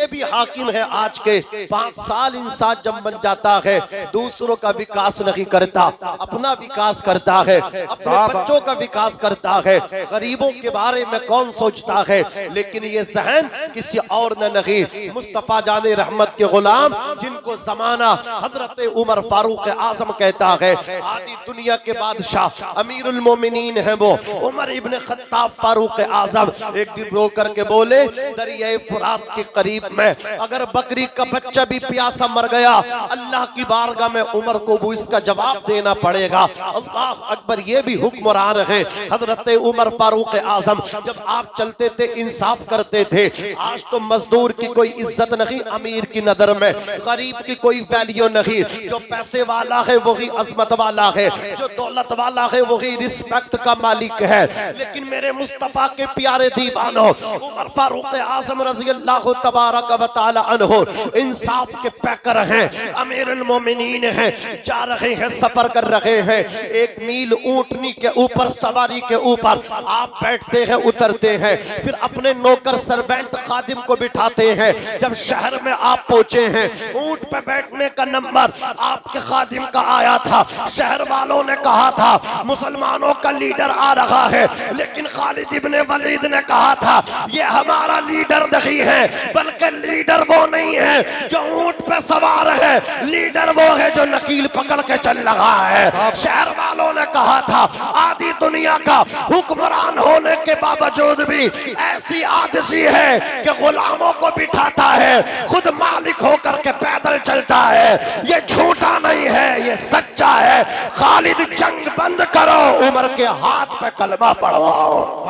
ये भी हाकिम है आज के। 5 साल इंसान जब बन जाता है दूसरों का विकास नहीं करता, अपना विकास करता है, अपने बच्चों का विकास करता है, गरीबों के बारे में कौन सोचता है। लेकिन ये जहन किसी और ने नहीं, मुस्तफा जाने रहमत के गुलाम जिनको जमाना हजरत उमर फारूक आजम कहता है, आदि दुनिया के बादशाह अमीरुल मोमिनीन है वो उमर इब्ने खत्ताब फारूक आजम। एक दिन रो करके बोले, दरिया फुरात के करीब में अगर बकरी का बच्चा भी प्यासा मर गया, अल्लाह की बारगाह में उमर को वो इसका जवाब देना पड़ेगा। अल्लाह अकबर, ये भी हुक्मरान है हजरत उमर फारूक आजम। जब आप चलते थे इंसाफ करते थे। आज तो मजदूर की कोई इज्जत नहीं अमीर की नजर में, गरीब की कोई वैल्यू नहीं। जो पैसे वाला है वही अजमत वाला है, जो दौलत वाला है वही रिस्पेक्ट का मालिक है। लेकिन मेरे मुस्तफा के प्यारे दीवानों, उमर फारूक आजम रज़ी अल्लाह तबारक व तआला अन्हु इंसाफ के पैकर हैं, अमीरुल मोमिनीन हैं। जा रहे हैं, सफर कर रहे हैं, 1 मील ऊंटनी के ऊपर सवारी के ऊपर आप बैठते हैं, उतरते हैं, फिर अपने नौकर सर्वेंट खादिम को बिठाते हैं। जब शहर में आप पहुंचे हैं, ऊंट पे बैठने का नंबर आपके खादिम का आया था। शहर वालों ने कहा था मुसलमानों का लीडर आ रहा है, लेकिन खालिद इब्ने वलीद ने कहा था ये हमारा लीडर नहीं है, बल्कि लीडर वो नहीं है जो ऊंट पे सवार है, लीडर वो है जो नकील पकड़ के चल रहा है। शहर वालों ने कहा था आधी दुनिया का हुक्मरान होने के बावजूद भी ऐसी आदसी है कि गुलामों को बिठाता है, खुद मालिक होकर के पैदल चलता है। ये झूठा नहीं है, ये सच्चा है। खालिद जंग बंद करो, उमर के हाथ पे कलमा पढ़वाओ।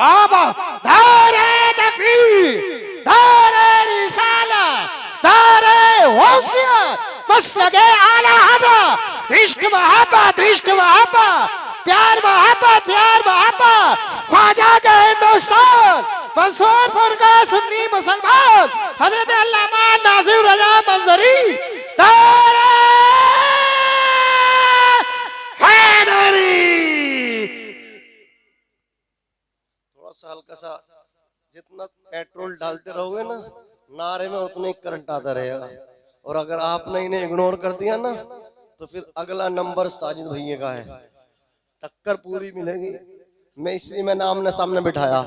दारे तकबीर, दारे रिसाला, दारे वसीयत, बस लगे आला हज़रत। इश्क मोहब्बत, इश्क मोहब्बत, प्यार मोहब्बत, प्यार मोहब्बत। ख्वाजा के हिंदुस्तान, मंसूर फुरका सुन्नी मुसलमान, हजरत अल्लामा नाज़िर रज़ा मंजरी, दारे हैदरी। थोड़ा सा हल्का सा, जितना पेट्रोल डालते रहोगे ना नारे में, उतना ही करंट आता रहेगा। और अगर आपने इन्हें इग्नोर कर दिया ना तो फिर अगला नंबर साजिद भैया का है, टक्कर पूरी मिलेगी। मैं इसलिए मैंने आमने सामने बिठाया।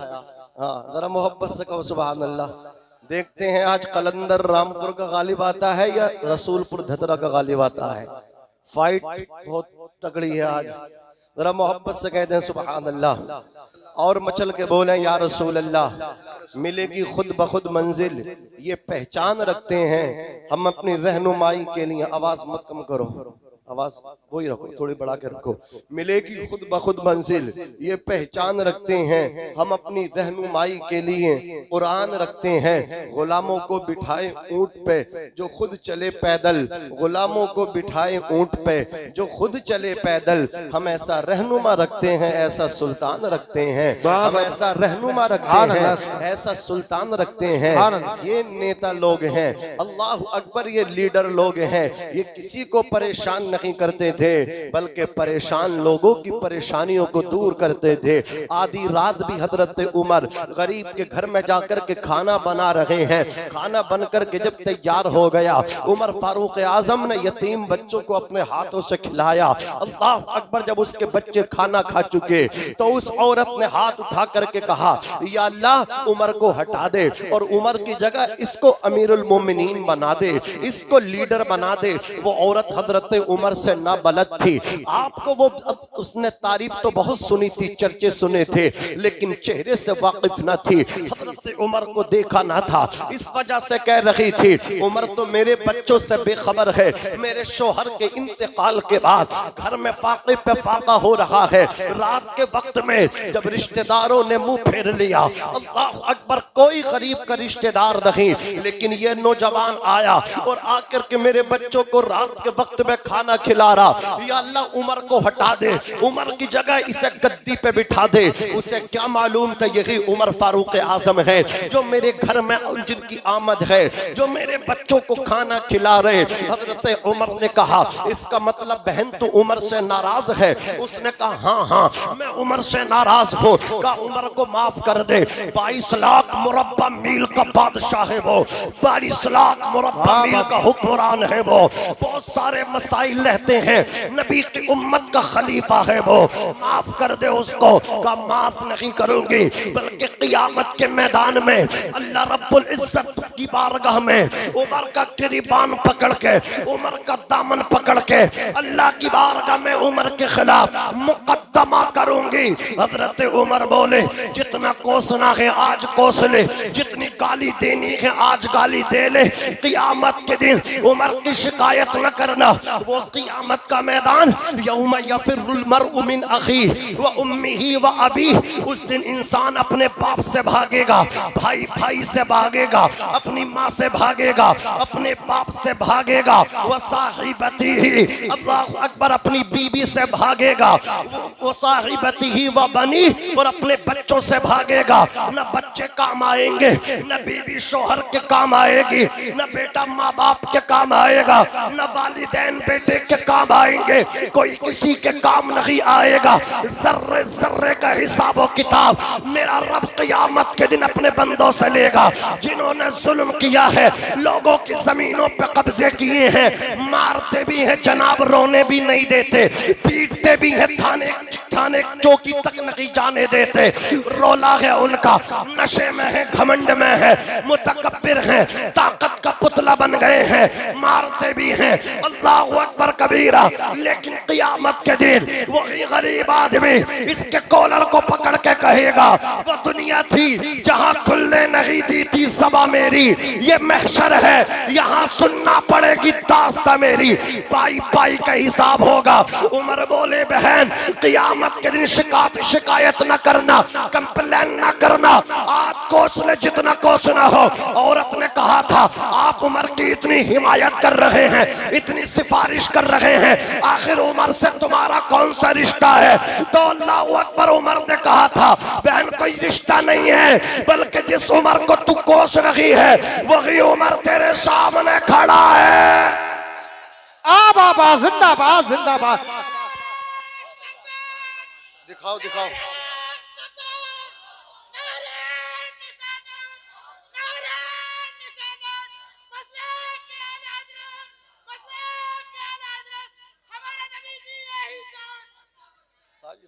हाँ, जरा मोहब्बत से कहो सुभान अल्लाह। देखते हैं आज कलंदर रामपुर का गालिब आता है या रसूलपुर धतरा का गालिब आता है। फाइट बहुत तगड़ी है आज, जरा मोहब्बत से कहते हैं सुभान अल्लाह और मचल के बोले या रसूल अल्लाह। मिलेगी खुद ब खुद मंजिल, ये पहचान रखते हैं हम अपनी रहनुमाई के लिए। आवाज मत कम करो, आवाज वही रखो, थोड़ी बढ़ा के रखो। मिलेगी खुद ब खुद मंजिल, ये पहचान रखते हैं हम अपनी रहनुमाई के लिए। कुरान रखते हैं गुलामों को बिठाए ऊंट पे जो खुद चले पैदल, गुलामों को बिठाए ऊंट पे जो खुद चले पैदल। हम ऐसा रहनुमा रखते हैं, ऐसा सुल्तान रखते हैं, हम ऐसा रहनुमा रखते हैं, ऐसा सुल्तान रखते हैं। ये नेता लोग हैं, अल्लाह अकबर, ये लीडर लोग हैं। ये किसी को परेशान नहीं करते थे, बल्कि परेशान लोगों की परेशानियों को दूर करते थे। आधी रात भी हजरत उमर गरीब के घर में जाकर के खाना बना रहे हैं। खाना बनकर के जब तैयार हो गया, उमर फारूक आजम ने यतीम बच्चों को अपने हाथों से खिलाया। अल्लाह अकबर, जब उसके बच्चे खाना खा चुके तो उस औरत ने हाथ उठा करके कहा या अल्लाह उमर को हटा दे और उमर की जगह इसको अमीरुल मोमिनीन बना दे, इसको लीडर बना दे। वो औरत हजरत उमर से ना बलद थी। आपको वो उसने तारीफ तो बहुत सुनी थी, चर्चे सुने थे, लेकिन चेहरे से वाकिफ ना थी। हजरत उमर को देखा ना था, इस वजह से कह रही थी उमर तो मेरे बच्चों से बेखबर है। मेरे शोहर के इंतकाल के बाद घर में फाके पे फाका हो रहा है। रात के वक्त में जब रिश्तेदारों ने मुंह फेर लिया, अल्लाह अकबर, कोई गरीब का रिश्तेदार नहीं, लेकिन ये नौजवान आया और आकर के मेरे बच्चों को रात के वक्त में खाना खिला रहा, या अल्लाह उमर को हटा दे, उमर की जगह इसे गद्दी पे बिठा दे। उसे क्या मालूम था यही उमर फारूक आजम है, जो मेरे घर में जिनकी आमद है, जो मेरे बच्चों को खाना खिला रहे। हजरत उमर ने कहा इसका मतलब बहन तो उमर से नाराज है। उसने कहा हाँ हाँ मैं उमर से नाराज हूँ। कहा उमर को माफ कर दे, 22 लाख मुरब्बा मील का बादशाह है वो, 22 लाख मुरब्बा मील का हुक्मरान है वो, बहुत सारे मसाइल रहते हैं, नबी की उम्मत का खलीफा है वो, माफ कर दे उसको। का माफ नहीं करूंगी, बल्कि क़यामत के मैदान में अल्लाह रब्बुल इज्जत की बारगाह में उमर का गिरबान पकड़ के, उमर का दामन पकड़ के अल्लाह की बारगाह में उमर के खिलाफ मुकद्दमा करूंगी। हजरत उमर बोले जितना कोसना है आज कोस ले, जितनी गाली देनी है आज गाली दे ले, क़यामत के दिन उमर की शिकायत न करना। वो क़यामत का मैदान यौम यफिरुल मर्उ मिन अखी व उम्मिही व अबी, उस दिन इंसान अपने बाप से भागेगा, भाई भाई से भागेगा, अपनी माँ से भागेगा, अपने बाप से भागेगा, व साहिबतिही, अल्लाहु अकबर, अपनी बीबी से भागेगा, वो साहिबतिही व बनी, और अपने बच्चों से भागेगा। न बच्चे काम आएंगे, न बीबी शोहर के काम आएगी, न बेटा माँ बाप के काम आएगा, न वालिदैन बेटे के काम आएंगे, कोई किसी के काम नहीं आएगा। जर्रे जर्रे का हिसाब और किताब मेरा रब क़यामत के दिन अपने बंदों से लेगा। जिन्होंने जुल्म किया है, लोगों की जमीनों पे कब्जे किए हैं, मारते भी हैं जनाब, रोने भी नहीं देते, पीटते भी हैं, थाने थाने चौकी तक नहीं जाने देते। रोला है उनका, नशे में है, घमंड में है, मुतकब्बिर हैं, ताकत का पुतला बन गए हैं, मारते भी हैं, अल्लाहु अकबर कबीरा। लेकिन क़यामत के दिन वही गरीब आदमी इसके कॉलर को पकड़ के कहेगा वो दुनिया थी जहां खुलने नहीं दी थी सबा मेरी, ये महशर है यहाँ सुनना पड़ेगी दास्ता मेरी, पाई पाई का हिसाब होगा। उमर बोले बहन क़यामत के दिन शिकायत न करना, कंप्लेन न करना, आज कोस ले जितना कोसना हो। औरत ने कहा था आप उमर की इतनी हिमायत कर रहे हैं, इतनी सिफारिश कर रहे हैं, आखिर उमर से तुम्हारा कौन सा रिश्ता है? तो अल्लाहु अकबर, उमर ने कहा था बहन कोई रिश्ता नहीं है, बल्कि जिस उमर को तू कोस रही है वही उमर तेरे सामने खड़ा है। आ बाबा जिंदाबाद जिंदाबाद। दिखाओ दिखाओ।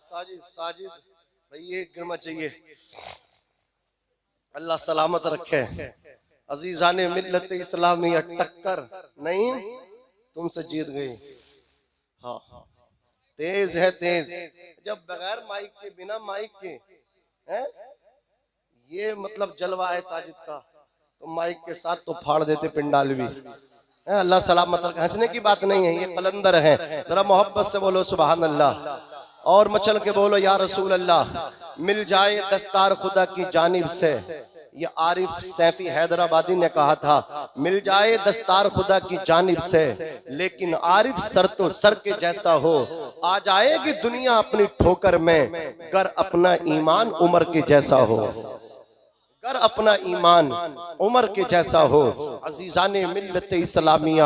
साजिद साजिद भाई ये गिरना चाहिए। अल्लाह सलामत रखे। अजीजाने मिल्लत इस्लामिया टक्कर नहीं तुमसे जीत गई। हाँ तेज है तेज, जब बगैर माइक के, बिना माइक के हैं, ये मतलब जलवा है साजिद का, तो माइक के साथ तो फाड़ देते पिंडाल भी। अल्लाह सलामत रखे। हंसने की बात नहीं है, ये कलंदर है। जरा मोहब्बत से बोलो सुभान अल्लाह, और मचल के बोलो या रसूल अल्लाह। मिल जाए दस्तार खुदा की जानिब से, ये आरिफ सैफी हैदराबादी ने कहा था, मिल जाए दस्तार खुदा की जानिब से, लेकिन आरिफ सर तो सर के जैसा हो। आ जाएगी दुनिया अपनी ठोकर में, गर अपना ईमान उमर के जैसा हो, गर अपना ईमान उमर के जैसा हो। अजीजाने मिल्लत इस्लामिया,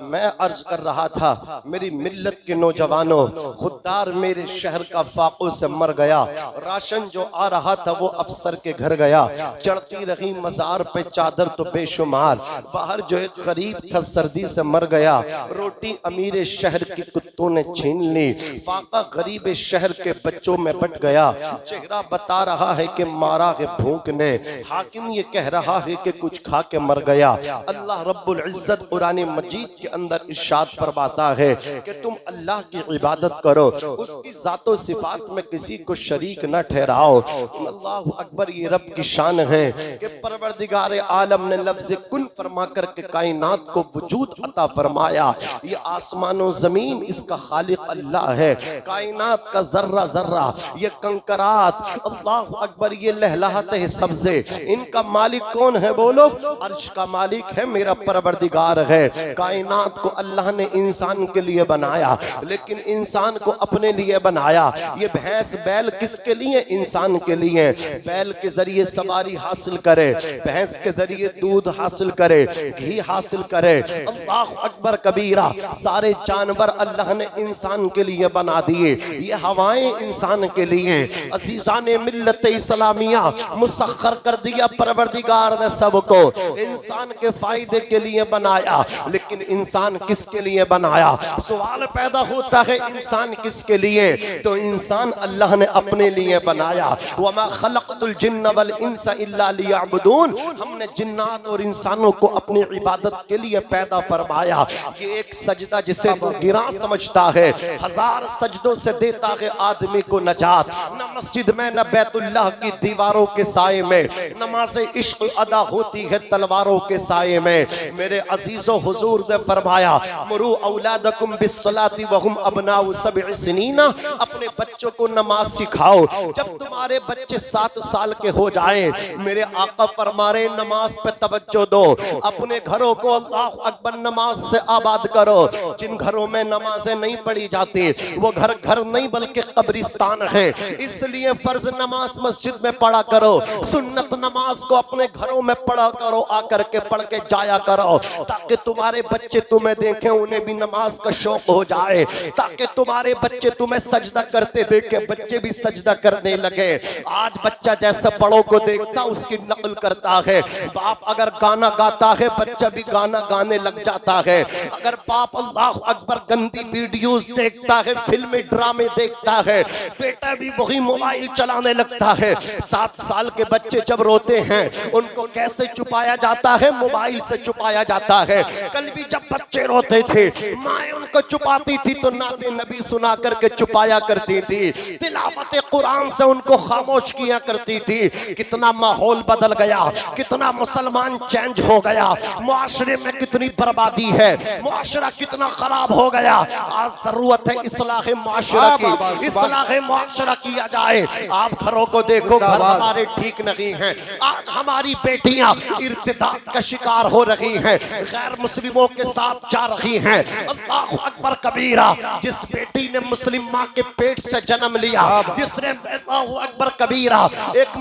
मैं अर्ज कर रहा था मेरी मिल्लत के नौजवानों, खुददार मेरे शहर का फाकों से मर गया, राशन जो आ रहा था वो अफसर के घर गया, चढ़ती रही मजार पे चादर तो बेशुमार, बाहर जो एक गरीब था सर्दी से मर गया, रोटी अमीर शहर के कुत्तों ने छीन ली, फाका गरीब शहर के बच्चों में बट गया, चेहरा बता रहा है कि मारा है भूख ने, हाकिम ये कह रहा है कि कुछ खा के मर गया। अल्लाह रब्बुल इज्जत कुरान मजीद के अंदर इरशाद फरमाता है कि तुम अल्लाह की इबादत करो, उसकी जातो सिफात में किसी को शरीक न ठहराओ। अल्लाह अकबर, ये रब की शान है कि परवरदिगार आलम ने लफ्ज़ कुन फरमा करके कायनात को वजूद अता फरमाया। ये आसमानो जमीन इसका खालिक अल्लाह है, कायनात का जर्रा जर्रा, ये कंकरात, अल्लाह अकबर, ये लहलहाते हैं सब्जे, इनका मालिक कौन है बोलो? अर्श का मालिक है, मेरा परवरदिगार है। कायनात को अल्लाह ने इंसान के लिए बनाया, लेकिन इंसान को अपने लिए बनाया। ये भैंस बैल किसके लिए? इंसान के लिए। बैल के जरिए सवारी हासिल करे, भैंस के जरिए दूध हासिल करे, घी हासिल करे। अल्लाह अकबर कबीरा। सारे जानवर अल्लाह ने इंसान के लिए बना दिए, ये हवाएं इंसान के लिए। अज़ीज़ाने मिल्लत इस्लामिया मुसख्खर कर दिया परवरदिगार ने सबको, इंसान के फायदे के लिए बनाया। लेकिन इंसान किसके लिए बनाया? सवाल पैदा होता है इंसान किसके लिए? तो इंसान अल्लाह ने अपने लिए बनाया। वमा खलक़तुल जिन्न वल इंसा इल्ला लियअबुदून। हमने जिन्नात और इंसानों को अपनी इबादत के लिए पैदा फरमाया। ये एक सजदा जिसे वो गिरा समझता है, 1000 सजदों से देता है आदमी को नजात। न मस्जिद में न बैतुल्लाह की दीवारों के साए में, नमाज़े इश्क अदा होती है तलवारों के साए में। मेरे अजीजों, हुजूर ने फरमाया मुरू औलादकुम बिस्सलाति वहुम अबनाउ सब'i सिनीना। अपने बच्चों को नमाज सिखाओ जब तुम्हारे बच्चे 7 साल के हो जाएं। मेरे आका फरमा रहे नमाज पे तवज्जो दो, अपने घरों को अल्लाह अकबर नमाज से आबाद करो। जिन घरों में नमाजें नहीं पढ़ी जाती वो घर घर नहीं बल्कि कब्रिस्तान है। इसलिए फर्ज नमाज मस्जिद में पढ़ा करो, सुन्नत नमाज को अपने घरों में पढ़ा करो, आकर के पढ़ के जाया करो, ताकि तुम्हारे बच्चे तुम्हें देखें, उन्हें भी नमाज का शौक हो जाए, ताकि तुम्हारे बच्चे तुम्हें सजदा करते देखे बच्चे भी सजदा करने लगे। आज बच्चा जैसे बड़ों को देखता उसकी नकल करता है। बाप अगर गाना गाता है बच्चा भी गाना गाने लग जाता है। अगर बाप अल्लाह अकबर गंदी वीडियोस देखता है, फिल्मी ड्रामे देखता है, बेटा भी वही मोबाइल चलाने लगता है। 7 साल के बच्चे जब रोते हैं उनको कैसे छुपाया जाता है? मोबाइल से छुपाया जाता है। कल भी जब बच्चे रोते थे माए उनको छुपाती थी तो नाते नबी सुना करके छुपाया करती थी, तिलावत कुरान से उनको खामोश किया करती थी। कितना माहौल बदल गया, कितना मुसलमान चेंज हो गया, मुआशरे में कितनी बर्बादी है, मुआशरा कितना खराब हो गया। आज जरूरत है इस्लाह मुआशरा की, इस्लाह मुआशरा किया जाए। आप घरों को देखो, घर हमारे ठीक नहीं हैं। आज हमारी बेटियां इर्तिदाद का शिकार हो रही हैं, गैर मुस्लिमों के साथ जा रही हैं। अल्लाह अकबर कबीरा। जिस बेटी ने मुस्लिम माँ के पेट से जन्म लिया, जिसने अल्लाह अकबर कबीरा एक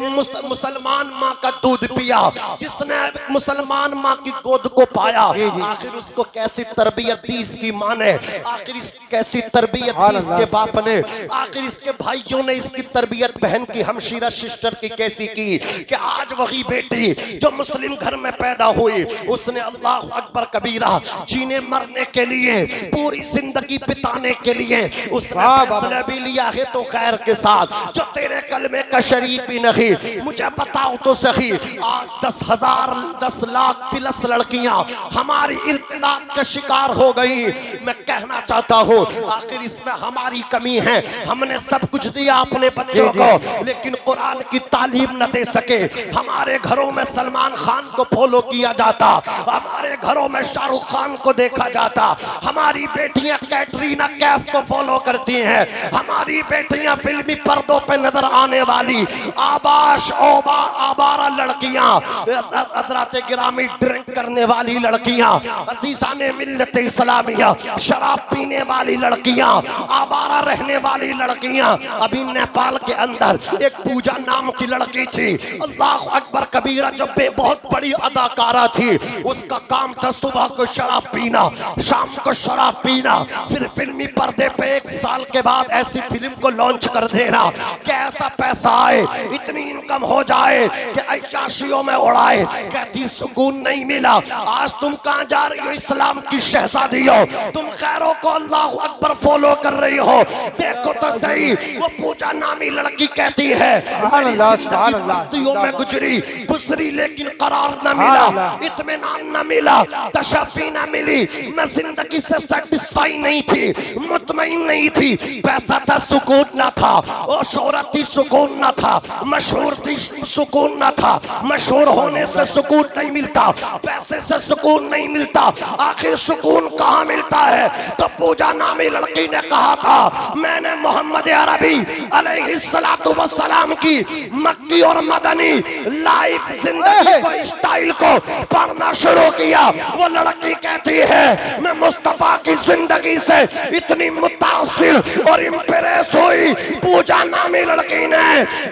मुसलमान माँ का दूध पिया, जिसने मुसलमान माँ की गोद को पाया, आखिर उसको कैसी तरबियत दी इसकी माँ ने, आखिर कैसी तरबियत दी इसके बाप ने, आखिर इसके भाइयों ने इसकी तरबियत बहन की, हमशीरा सिस्टर की कैसी की, कि आज वही बेटी जो मुस्लिम घर में पैदा हुई उसने अल्लाह अकबर कबीरा जीने मरने के लिए, पूरी जिंदगी बिताने के लिए उसने फैसला भी लिया है तो खैर के साथ। जो तेरे कलमे का शरीक भी नहीं, मुझे बताओ तो सही, आज 10,000 10 लाख प्लस लड़कियां हमारी इर्तिदाद का शिकार हो गई। मैं कहना चाहता हूँ आखिर इसमें हमारी कमी है। हमने सब कुछ दिया अपने बच्चों को, लेकिन कुरान की तालीम न दे सके। हमारे घरों में सलमान खान को फॉलो किया जाता, हमारे घरों में शाहरुख खान को देखा जाता, हमारी बेटियां कैटरीना कैफ को फॉलो करती हैं, हमारी बेटियां फिल्मी पर्दों पे नजर आने वाली आबारा लड़कियां, हज़रात गिरामी ड्रिंक करने वाली लड़कियां, अज़ीज़ाने मिल्लत इस्लामिया शराब पीने वाली लड़कियां, आवारा रहने वाली लड़कियां। अभी नेपाल के अंदर एक पूजा नाम की लड़की थी, अल्लाह अकबर कबीरा, जब बहुत बड़ी अदाकारा थी, उसका काम था सुबह को शराब पीना, शाम को शराब पीना, फिर फिल्मी पर्दे पे 1 साल के बाद ऐसी फिल्म को लॉन्च कर देना कि ऐसा पैसा आए, इतनी इनकम हो जाए कि अय्याशियों में उड़ाए। कहती सुकून नहीं मिला। आज तुम कहां जा रही हो? इस्लाम की शहजादी हो, तुम खैरों को अल्लाह अकबर फॉलो कर रही हो। देखो तो सही, वो पूजा नामी लड़की कहती है मस्तियों में गुजरी लेकिन करार न मिला, इत्मीनान न मिला, तशफ़ी न मिली, मैं जिंदगी से सेटिस्फाई नहीं थी, मुतमईन नहीं थी। पैसा था सुकून न था, और शोहरत थी सुकून न था, मशहूर थी सुकून न था। मशहूर होने से सुकून नहीं मिलता, पैसे से सुकून नहीं मिलता, आखिर सुकून कहाँ मिलता है? तो पूजा नामी लड़की ने कहा था मैंने मोहम्मद अरबी अलैहिस्सलातु वस्सलाम की मक्की और मदनी लाइफ जिंदगी को, स्टाइल को पढ़ना शुरू किया। वो लड़की कहती है मैं मुस्तफा की जिंदगी से इतनी मुतासिर और इम्प्रेस हुई, पूजा नामी लड़की ने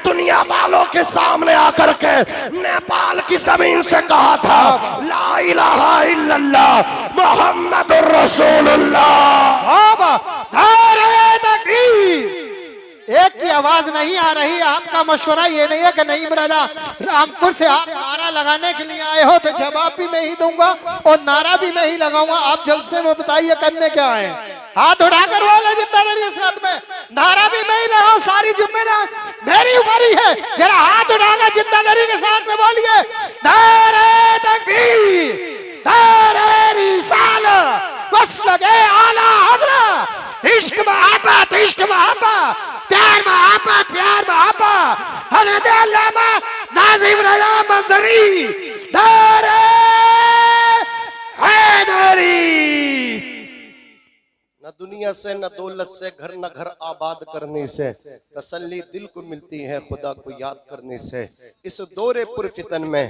दुनिया वालों के सामने आकर के नेपाल की जमीन से कहा था ला इलाहा इल्लल्लाह मुहम्मदुर रसूलुल्लाह। बाबा नारे तकबीर। एक की आवाज नहीं आ रही। आपका मशवरा ये नहीं है कि नहीं ब्रदा रामपुर से आप नारा लगाने के लिए आए हो तो जवाब भी मैं ही दूंगा और नारा भी मैं ही लगाऊंगा। आप जलसे में बताइए करने क्या आए? हाथ उठाकर बोले जिम्मेदारी के साथ में नारा भी मैं ही लगाऊं, सारी जिम्मेदारी मेरी ऊपर ही है। जरा हाथ उठाकर जिम्मेदारी के साथ में बोलिए नारे तकबीर, नारे रिसालत, बस लगे आला हज़रत। इश्क मोहब्बत, इश्क मोहब्बत, प्यार मोहब्बत, प्यार मोहब्बत। हज़रत अल्लामा नाज़िम रज़ा मंज़री नारे हैदरी। न दुनिया से न दौलत से, घर न घर आबाद करने से, तसल्ली दिल को मिलती है खुदा को याद करने से। इस दौरे पुरफितन में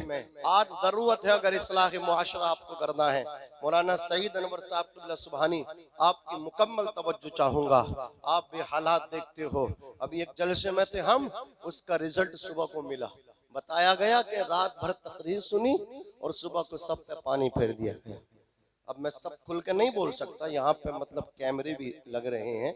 आज जरूरत है अगर इस्लाह मुआशरा आपको करना है, मौलाना सईद अनवर साहब क़िबला सुबहानी आपकी मुकम्मल तवज्जो चाहूंगा। आप भी हालात देखते हो, अभी एक जलसे में थे हम, उसका रिजल्ट सुबह को मिला। बताया गया कि रात भर तकरीर सुनी और सुबह को सब पे पानी फेर दिया गया। अब मैं सब खुल के नहीं बोल सकता, यहाँ पे मतलब कैमरे भी लग रहे हैं,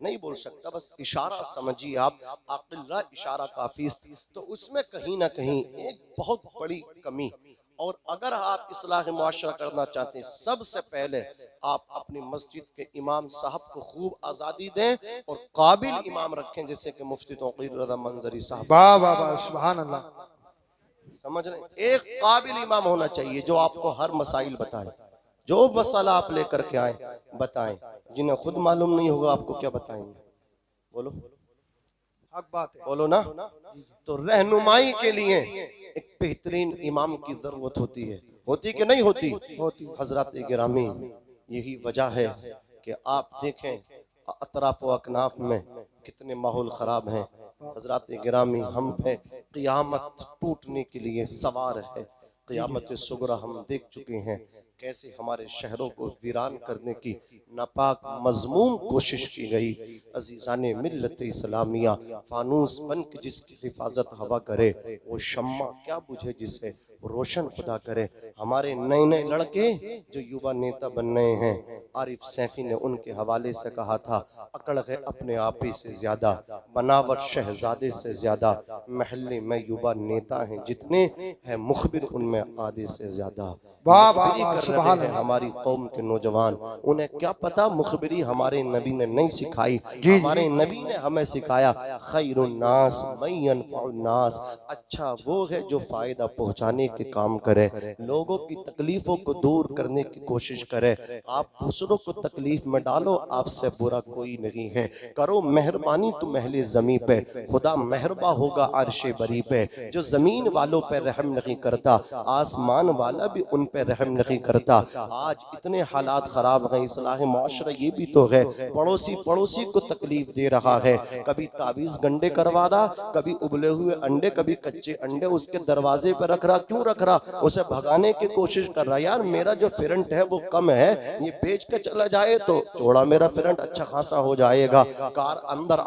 नहीं बोल सकता, बस इशारा समझिए आप, आकिल्ला इशारा काफी। तो उसमें कहीं ना कहीं एक बहुत बड़ी कमी, और अगर आप इस्लाह मुआशरा करना चाहते हैं, सबसे पहले आप अपनी मस्जिद के इमाम साहब को खूब आज़ादी दें और काबिल इमाम रखें, जैसे कि मुफ्ती तौक़ीर रज़ा मंज़री साहब। वाह वाह वाह, सुभान अल्लाह। समझ रहे हैं? एक काबिल इमाम होना चाहिए जो आपको हर मसाइल बताए, जो मसला आप लेकर के आए बताएं। जिन्हें खुद मालूम नहीं होगा आपको क्या बताएंगे? बोलो, हक बात है, बोलो ना। तो रहनुमाई के लिए एक बेहतरीन इमाम की जरूरत होती है, होती कि नहीं होती? होती। हजरत गिरामी, यही वजह है कि आप देखें अतराफ व अकनाफ में कितने माहौल खराब हैं। हजरत गिरामी हम पे क़ियामत टूटने के लिए सवार है। क़ियामत सुगरा हम देख चुके हैं, कैसे हमारे शहरों को वीरान करने की नापाक मजमूम कोशिश की गई। अजीज़ाने मिल्लत इस्लामिया, फानूस बन के जिसकी हिफाजत हवा करे, वो शम्मा क्या बुझे जिसे रोशन खुदा करे। हमारे नए नए लड़के जो युवा नेता बन रहे हैं, आरिफ सैफी ने उनके हवाले से कहा था, अकड़ है अपने आप ही से ज्यादा, बनावट शहजादे से ज्यादा, महल्ले में युवा नेता हैं जितने हैं, मुखबिर उनमें आधे से ज्यादा। वाह वाह मुखबिरी वाह, कर सुभान रहे हैं अल्लाह। हमारी कौम के नौजवान, उन्हें क्या पता मुखबिरी हमारे नबी ने नहीं सिखाई। जी। हमारे नबी ने हमें सिखाया खैरुन्नास मय्यनफउन्नास, अच्छा वो है जो फायदा पहुंचाने के काम करे, लोगों की तकलीफों को दूर करने की कोशिश करे। आप दूसरों को तकलीफ में डालो, आपसे बुरा कोई नहीं है। करो मेहरबानी तुम अहले ज़मीं पे, खुदा मेहरबा होगा अर्शे बरी पे। जो जमीन वालों पे रहम नहीं करता, आसमान वाला भी उन पे रहम नहीं करता। आज इतने हालात खराब हैं, इस्लाह मुआशरा ये भी तो है, पड़ोसी पड़ोसी को तकलीफ दे रहा है। कभी ताबीज गंडे करवा रहा, कभी उबले हुए अंडे, कभी कच्चे अंडे उसके दरवाजे पर रख रहा। क्यों रख रहा? उसे भगाने की कोशिश कर रहा, यार मेरा जो फ्रंट है वो कम है, ये बेच के चला जाए तो चौड़ा मेरा फ्रंट अच्छा खासा हो जाएगा, कार अंदर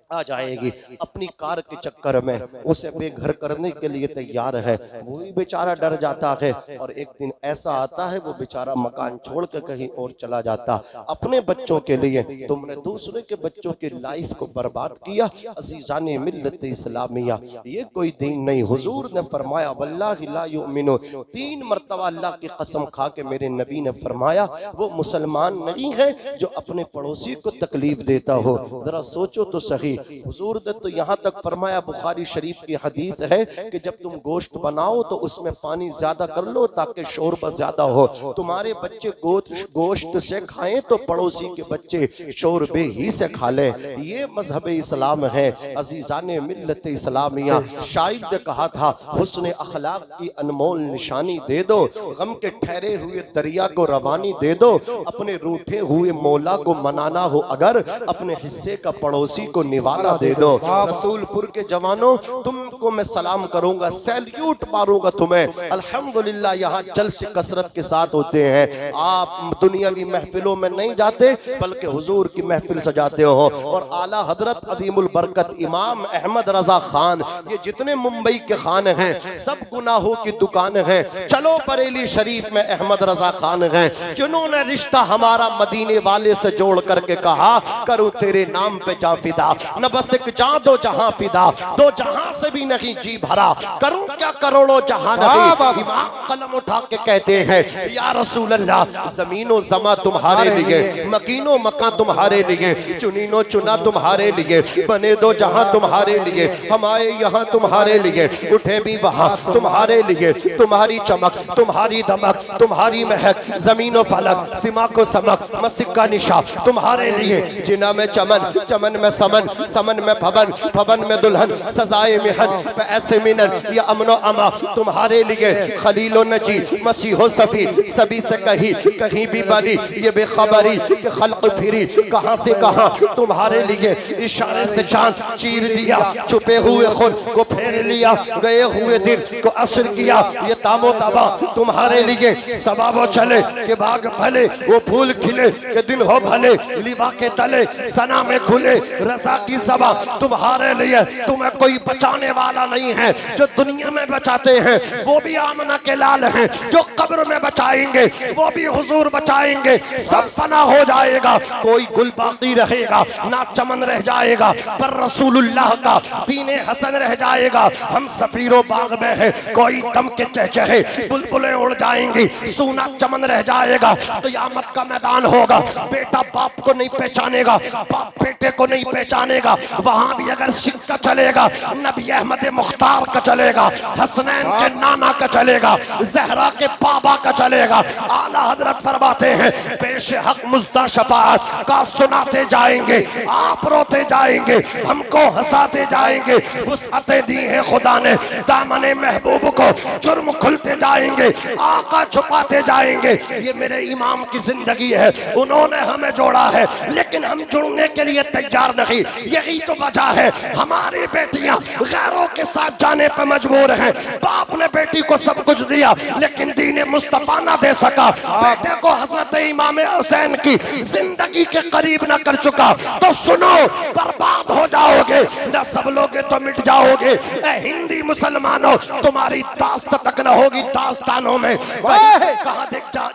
आ जाएगी। अपनी कार के चक्कर में उसे बेघर करने के लिए तैयार है, वही बेचारा डर जाता है। और एक दिन ऐसा आता है वो बेचारा मकान छोड़ के कहीं और चला जाता। अपने बच्चों के लिए तुमने दूसरे के बच्चों की लाइफ को बर्बाद किया। अजीज़ाने मिल्लत इस्लामिया, ये कोई दीन नहीं। हुजूर ने फरमाया वल्लाहि ला युमिनु, 3 मरतबा अल्लाह की कसम खा के मेरे नबी ने फरमाया, वो मुसलमान नहीं है जो अपने पड़ोसी को तकलीफ देता हो। जरा सोचो तो सही। हुजूर ने तो यहाँ तक फरमाया, बुखारी शरीफ की हदीस है कि जब तुम गोश्त बनाओ तो उसमें पानी ज्यादा कर लो ताकि शोरबा ज्यादा हो। तुम्हारे बच्चे गोश्त से खाएं तो पड़ोसी के बच्चे शोरबे ही से खा ले। ये मजहब इस्लाम है। अजीज़ाने मिल्लत इस्लामिया, शायर ने कहा था, हुस्न अखलाक की अनमोल निशानी दे दो, गम के ठहरे हुए दरिया को रवानी दे दो। अपने रूठे हुए मौला को मनाना हो अगर, अपने हिस्से का पड़ोसी को निभा हवाला दे दो। रसूलपुर के जवानों, तुमको मैं सलाम करूंगा, सैल्यूट मारूंगा तुम्हें। अल्हम्दुलिल्लाह यहाँ जलसे कसरत के साथ होते हैं। आप दुनियावी महफिलों में नहीं जाते बल्कि हुजूर की महफिल सजाते हो। और आला हजरत अदीमुल बरकत इमाम अहमद रजा खान, ये जितने मुंबई के खान हैं सब गुनाहों की दुकान हैं। चलो बरेली शरीफ में अहमद रजा खान हैं जिन्होंने रिश्ता हमारा मदीने वाले से जोड़ करके कहा, करूं तेरे नाम पे जा फिदा, न बस एक जा दो जहां फिदा, दो जहां से भी नहीं जी भरा, करूं क्या करोड़ों जहां नहीं। इमाम कलम उठा के कहते हैं, या रसूल अल्लाह, जमीनो जमा तुम्हारे लिए, मकीनो मकान तुम्हारे लिए, चुनीनो चुना तुम्हारे लिए, बने दो जहां तुम्हारे लिए, हम आए यहाँ तुम्हारे लिए, उठे भी वहां तुम्हारे लिए। तुम्हारी चमक, तुम्हारी दमक, तुम्हारी महक, जमीनो फलक, सिमा को समक, मस्जिद का निशा तुम्हारे लिए। जिना में चमन, चमन में समन, समन में भवन, भवन में दुल्हन, सजाए मिहन पे ऐसे मिनन, ये अमनो अमा तुम्हारे लिए। खलीलो नजी मसीहो सफी, सभी से कहीं कहीं भी बनी ये बेखबरी कि खल्क फिरी कहां से कहां तुम्हारे लिए। इशारे से चांद चीर दिया, छुपे हुए खुद को फेर लिया, गए हुए दिन को असर किया, ये तामो तबा तुम्हारे लिए। सबाबो चले के बाग भले, वो फूल खिले के दिन हो भले, लिबा के तले सना में खुले, रसा की सभा तुम्हारे लिए। तुम्हें कोई बचाने वाला नहीं है, जो दुनिया में बचाते हैं वो भी आमना के लाल हैं, जो कब्र में बचाएंगे वो भी हुजूर बचाएंगे। सब फना हो जाएगा, कोई गुल बाकी रहेगा ना, चमन रह जाएगा, पर रसूलुल्लाह का दीने हसन रह जाएगा। हम सफीरों बाग में हैं, कोई दम के चहचहे, बुलबुलें उड़ जाएंगी, सूना चमन रह जाएगा। क़यामत का मैदान होगा, बेटा बाप को नहीं पहचानेगा, बाप बेटे को नहीं पहचानेगा। वहां भी अगर सिक्का चलेगा, नबी अहमद मुख्तार का चलेगा, हसनैन के नाना का चलेगा, जहरा के बाबा का चलेगा। आला हजरत फरमाते हैं, पेश हक मुज्दा शफाअत का सुनाते जाएंगे, आप रोते जाएंगे, हमको हंसाते जाएंगे। वुसअतें दी है खुदा ने दामने महबूब को, जुर्म खुलते जाएंगे, आका छुपाते जाएंगे। ये मेरे इमाम की जिंदगी है, उन्होंने हमें जोड़ा है, लेकिन हम जुड़ने के लिए तैयार नहीं। यही तो वजह है हमारी बेटियां गैरों के साथ जाने पर मजबूर हैं। बाप ने बेटी को सब कुछ दिया लेकिन दीन मुस्तफा ना दे सका, बेटे को हजरत इमाम हुसैन की जिंदगी के करीब ना कर चुका, तो सुनो बर्बाद हो जाओगे, न सब लोगे तो मिट जाओगे। हिंदी मुसलमानों, तुम्हारी दास्त तक न होगी दास्तानों में। कहाँ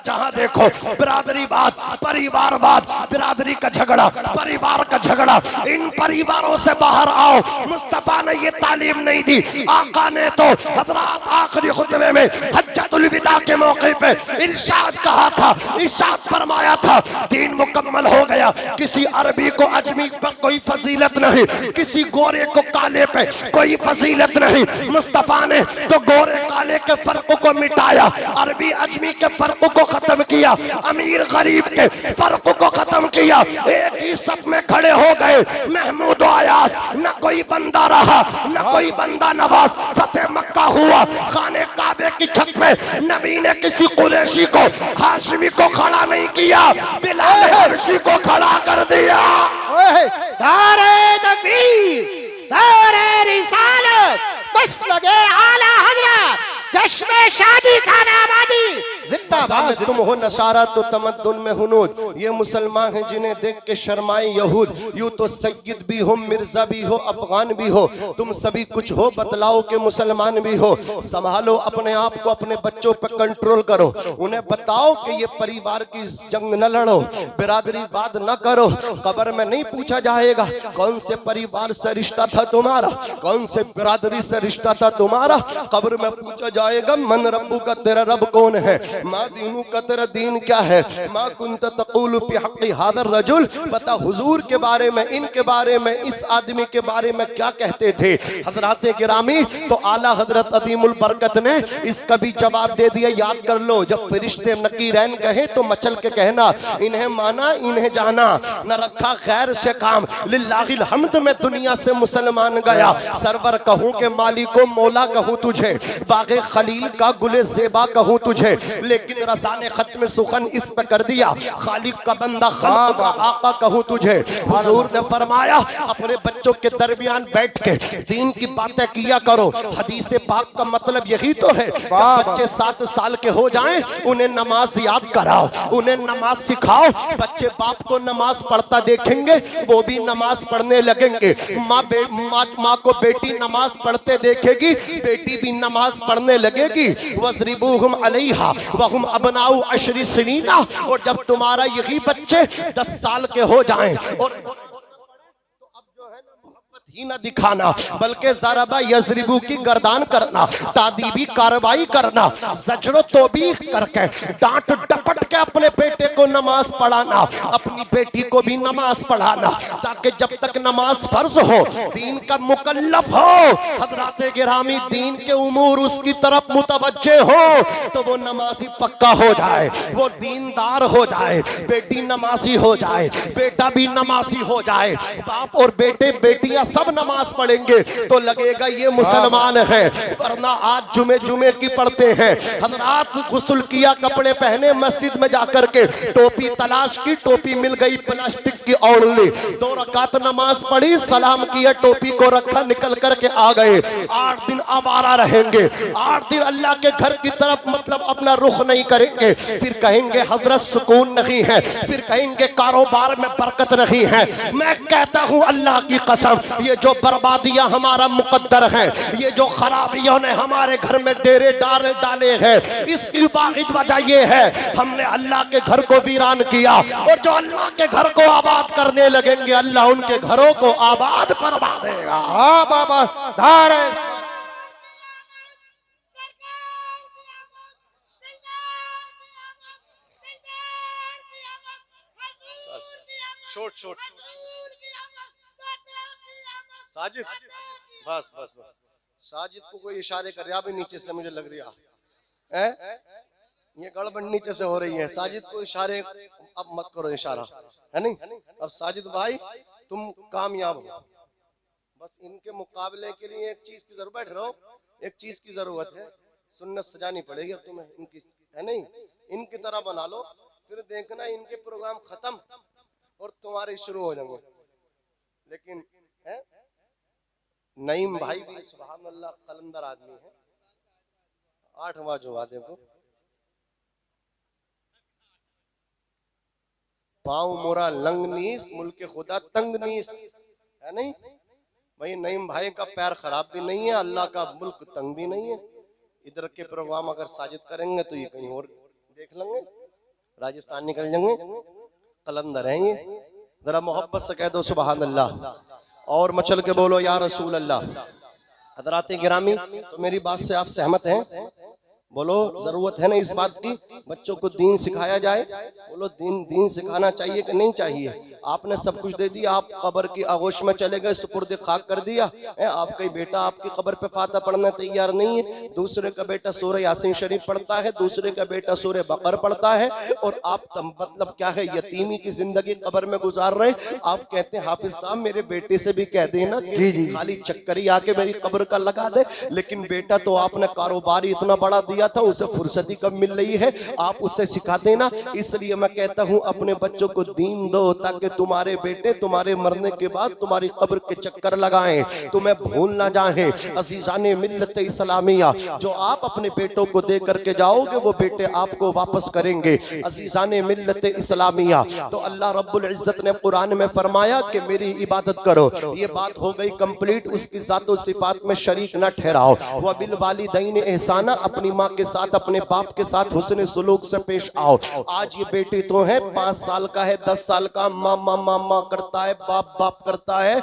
जहाँ देखो बिरादरीवाद, परिवारवाद, बिरादरी का झगड़ा, परिवार का झगड़ा। इन परिवारों से बाहर आओ। मुस्तफा ने ये तालीम नहीं दी, आका ने तो हजरात आखिरी खुतबे में हज्जतुल विदा के मौके पे इरशाद कहा था, इरशाद फरमाया था, दीन मुकम्मल हो गया। किसी अरबी को अजमी पर कोई फजीलत नहीं, किसी गोरे को काले पे कोई फजीलत नहीं। मुस्तफा ने तो गोरे काले के फर्क को मिटाया, अरबी अजमी के फर्क को खत्म किया, अमीर गरीब के फर्क को खत्म किया। एक ही सब में खड़े हो गए, महमूद आयास, न कोई बंदा रहा न कोई बंदा नवाज। फतेह मक्का हुआ, खाने काबे की छत पे नबी ने किसी कुरैशी को, हाशमी को खड़ा नहीं किया, बिलाल हबशी को खड़ा कर दिया। नारे तकबीर, नारे रिसालत, बस लगे आला हजरत, जश्न शादी का नामादी जिंदाबाद। तुम हो नशारा तो तमद्दुन में हुनूद, ये मुसलमान हैं जिन्हें देख के शर्माए यहूद। यूं तो सैयद भी हो, मिर्जा भी हो, अफगान भी हो, तुम सभी कुछ हो, बतलाओ के मुसलमान भी हो। संभालो अपने आप को, अपने बच्चों पर कंट्रोल करो, उन्हें बताओ कि ये परिवार की जंग न लड़ो, बिरादरीवाद न करो। कब्र में नहीं पूछा जाएगा कौन से परिवार से रिश्ता था तुम्हारा, कौन से बिरादरी से रिश्ता था तुम्हारा। कब्र में पूछा जाएगा मन रब्बू का, तेरा रब कौन है, माँ दीनू का, तेरा दीन क्या है, माँ कुंत तक़ूलु फी हक़्क़ि हाज़ा रजुल, बता हुजूर के बारे में, इनके बारे में, इस आदमी के बारे में क्या कहते थे। हजरात गिरामी, तो आला हजरत अदीमुल बरकत ने इसका भी जवाब दे दिया। याद कर लो, जब फरिश्ते नकीरैन कहे तो मचल के कहना, इन्हें माना इन्हें जाना, न रखा खैर से काम, लिल्लाहिल हम्द में दुनिया से मुसलमान गया। सरवर कहूँ के मालिको मौला कहूँ तुझे, बागे खलील का गुले ज़ेबा कहूँ तुझे, लेकिन रज़ा ने खत्म सुखन इस पे कर दिया, खालिक का बंदा खल्क का आका कहूँ तुझे। हुजूर ने फरमाया अपने बच्चों के दरमियान बैठ के दीन की बातें किया करो। हदीस पाक का मतलब यही तो है, जब बच्चे 7 साल के हो जाएं उन्हें नमाज याद कराओ, उन्हें नमाज सिखाओ। बच्चे बाप को नमाज पढ़ता देखेंगे वो भी नमाज पढ़ने लगेंगे। माँ को बेटी नमाज पढ़ते देखेगी, बेटी भी नमाज पढ़ने लगेगी। वज़रिबूहुम अलैहा वहुम अबनाउ अशरी सिनीना। और जब तुम्हारा यही बच्चे 10 साल के हो जाएं और ही न दिखाना बल्कि ज़रबा यज़रिबू की गर्दान करना, तादीबी कार्रवाई करना, ज़ज्र तौबीख करके डांट डपट के अपने बेटे को नमाज पढ़ाना, अपनी बेटी को भी नमाज पढ़ाना, ताकि जब तक नमाज फर्ज हो, दीन का मुकल्लफ हो, हज़रात गिरामी दीन के उमूर उसकी तरफ मुतवज्जे हो, तो वो नमाजी पक्का हो जाए, वो दीनदार हो जाए, बेटी नमाजी हो जाए, बेटा भी नमाजी हो जाए। बाप और बेटे बेटियां सब नमाज पढ़ेंगे तो लगेगा ये मुसलमान है। वरना आज जुमे की पढ़ते हैं, हज़रात गुस्ल किया, कपड़े पहने, मस्जिद में जाकर के टोपी तलाश की, टोपी मिल गई प्लास्टिक की, ओढ़ ली, 2 रकात नमाज पढ़ी, सलाम किया, टोपी को रखा, निकल करके आ गए। 8 दिन आवारा रहेंगे, 8 दिन अल्लाह के घर की तरफ मतलब अपना रुख नहीं करेंगे। फिर कहेंगे हजरत सुकून नहीं है, फिर कहेंगे कारोबार में बरकत नहीं है। मैं कहता हूं अल्लाह की कसम, ये जो बर्बादियां हमारा मुकद्दर है, ये जो खराबियों ने हमारे घर में डेरे डाले हैं, इसकी वाहिद वजह ये है हमने अल्लाह के घर को वीरान किया। और जो अल्लाह के घर को आबाद करने लगेंगे अल्लाह उनके घरों को आबाद फरमा देगा। हाँ बाबा धारे शोट साजिद, बस साजिद को कोई इशारे कर रहा भी नीचे से, मुझे लग रहा है ये गड़बड़ नीचे से हो रही है। साजिद को इशारे अब मत करो, इशारा है नहीं। अब साजिद भाई तुम कामयाब हो, बस इनके मुकाबले के लिए एक चीज की जरूरत, बैठ रहो, एक चीज की जरूरत है, सुन्नत सजानी पड़ेगी अब तुम्हें इनकी, है नहीं। इनकी तरह बना लो, फिर देखना इनके प्रोग्राम खत्म और तुम्हारे शुरू हो जाएंगे। लेकिन है नईम भाई भी सुभान अल्लाह कलंदर आदमी है। 8वां जुमा देखो, पाँव मोरा लंग नीस मुल्क खुदा तंग नीस, है नहीं भाई। नईम भाई का पैर खराब भी नहीं है, अल्लाह का मुल्क तंग भी नहीं है। इधर के प्रोग्राम अगर साजिद करेंगे तो ये कहीं और देख लेंगे, राजस्थान निकल जाएंगे। कलंदर है ये, जरा मोहब्बत से कह दो सुभान अल्लाह और मचल के बोलो या रसूल अल्लाह। हज़रात गिरामी, तो मेरी बात से आप सहमत हैं? बोलो, जरूरत है ना इस बात की बच्चों को दीन सिखाया जाए? बोलो दीन सिखाना चाहिए कि नहीं चाहिए? आपने सब कुछ दे दिया, आप कब्र की आगोश में चले गए, सुपुर्द खाक कर दिया। आपका बेटा आपकी कब्र पे फाता पढ़ने तैयार नहीं है, दूसरे का बेटा सूरह यासीन शरीफ पढ़ता है, दूसरे का बेटा सूरह बकर पढ़ता है, और आप मतलब क्या है यतीमी की जिंदगी कब्र में गुजार रहे। आप कहते हैं हाफिज साहब मेरे बेटे से भी कह देना कि खाली चक्करी आके मेरी कब्र का लगा दे। लेकिन बेटा तो आपने कारोबार इतना बड़ा दिया था, उसे फुर्सती कब मिल रही है, आप उसे सिखा देना। इसलिए मैं कहता हूं अपने बच्चों को दीन दो, ताकि तुम्हारे बेटे तुम्हारे मरने के बाद तुम्हारी कब्र के चक्कर लगाएं, तुम्हें भूल ना जाए। अजीजाने मिल्लत इस्लामिया, जो आप अपने बेटों को दे करके जाओगे वो बेटे आपको वापस करेंगे। अजीजाने मिल्लत इस्लामिया, तो अल्लाह रब्बुल इज्जत ने कुरान में फरमाया कि मेरी इबादत करो। ये बात हो गई कंप्लीट, उसकी ज़ातो सिफात में शरीक न ठहराओ। व बिल वालिदैन एहसाना, अपनी माँ के साथ अपने बाप के साथ हुस्न सुलूक से पेश आओ। आज ये बेटे तो है 5 साल का है, 10 साल का, मामा मामा करता है, बाप बाप करता है,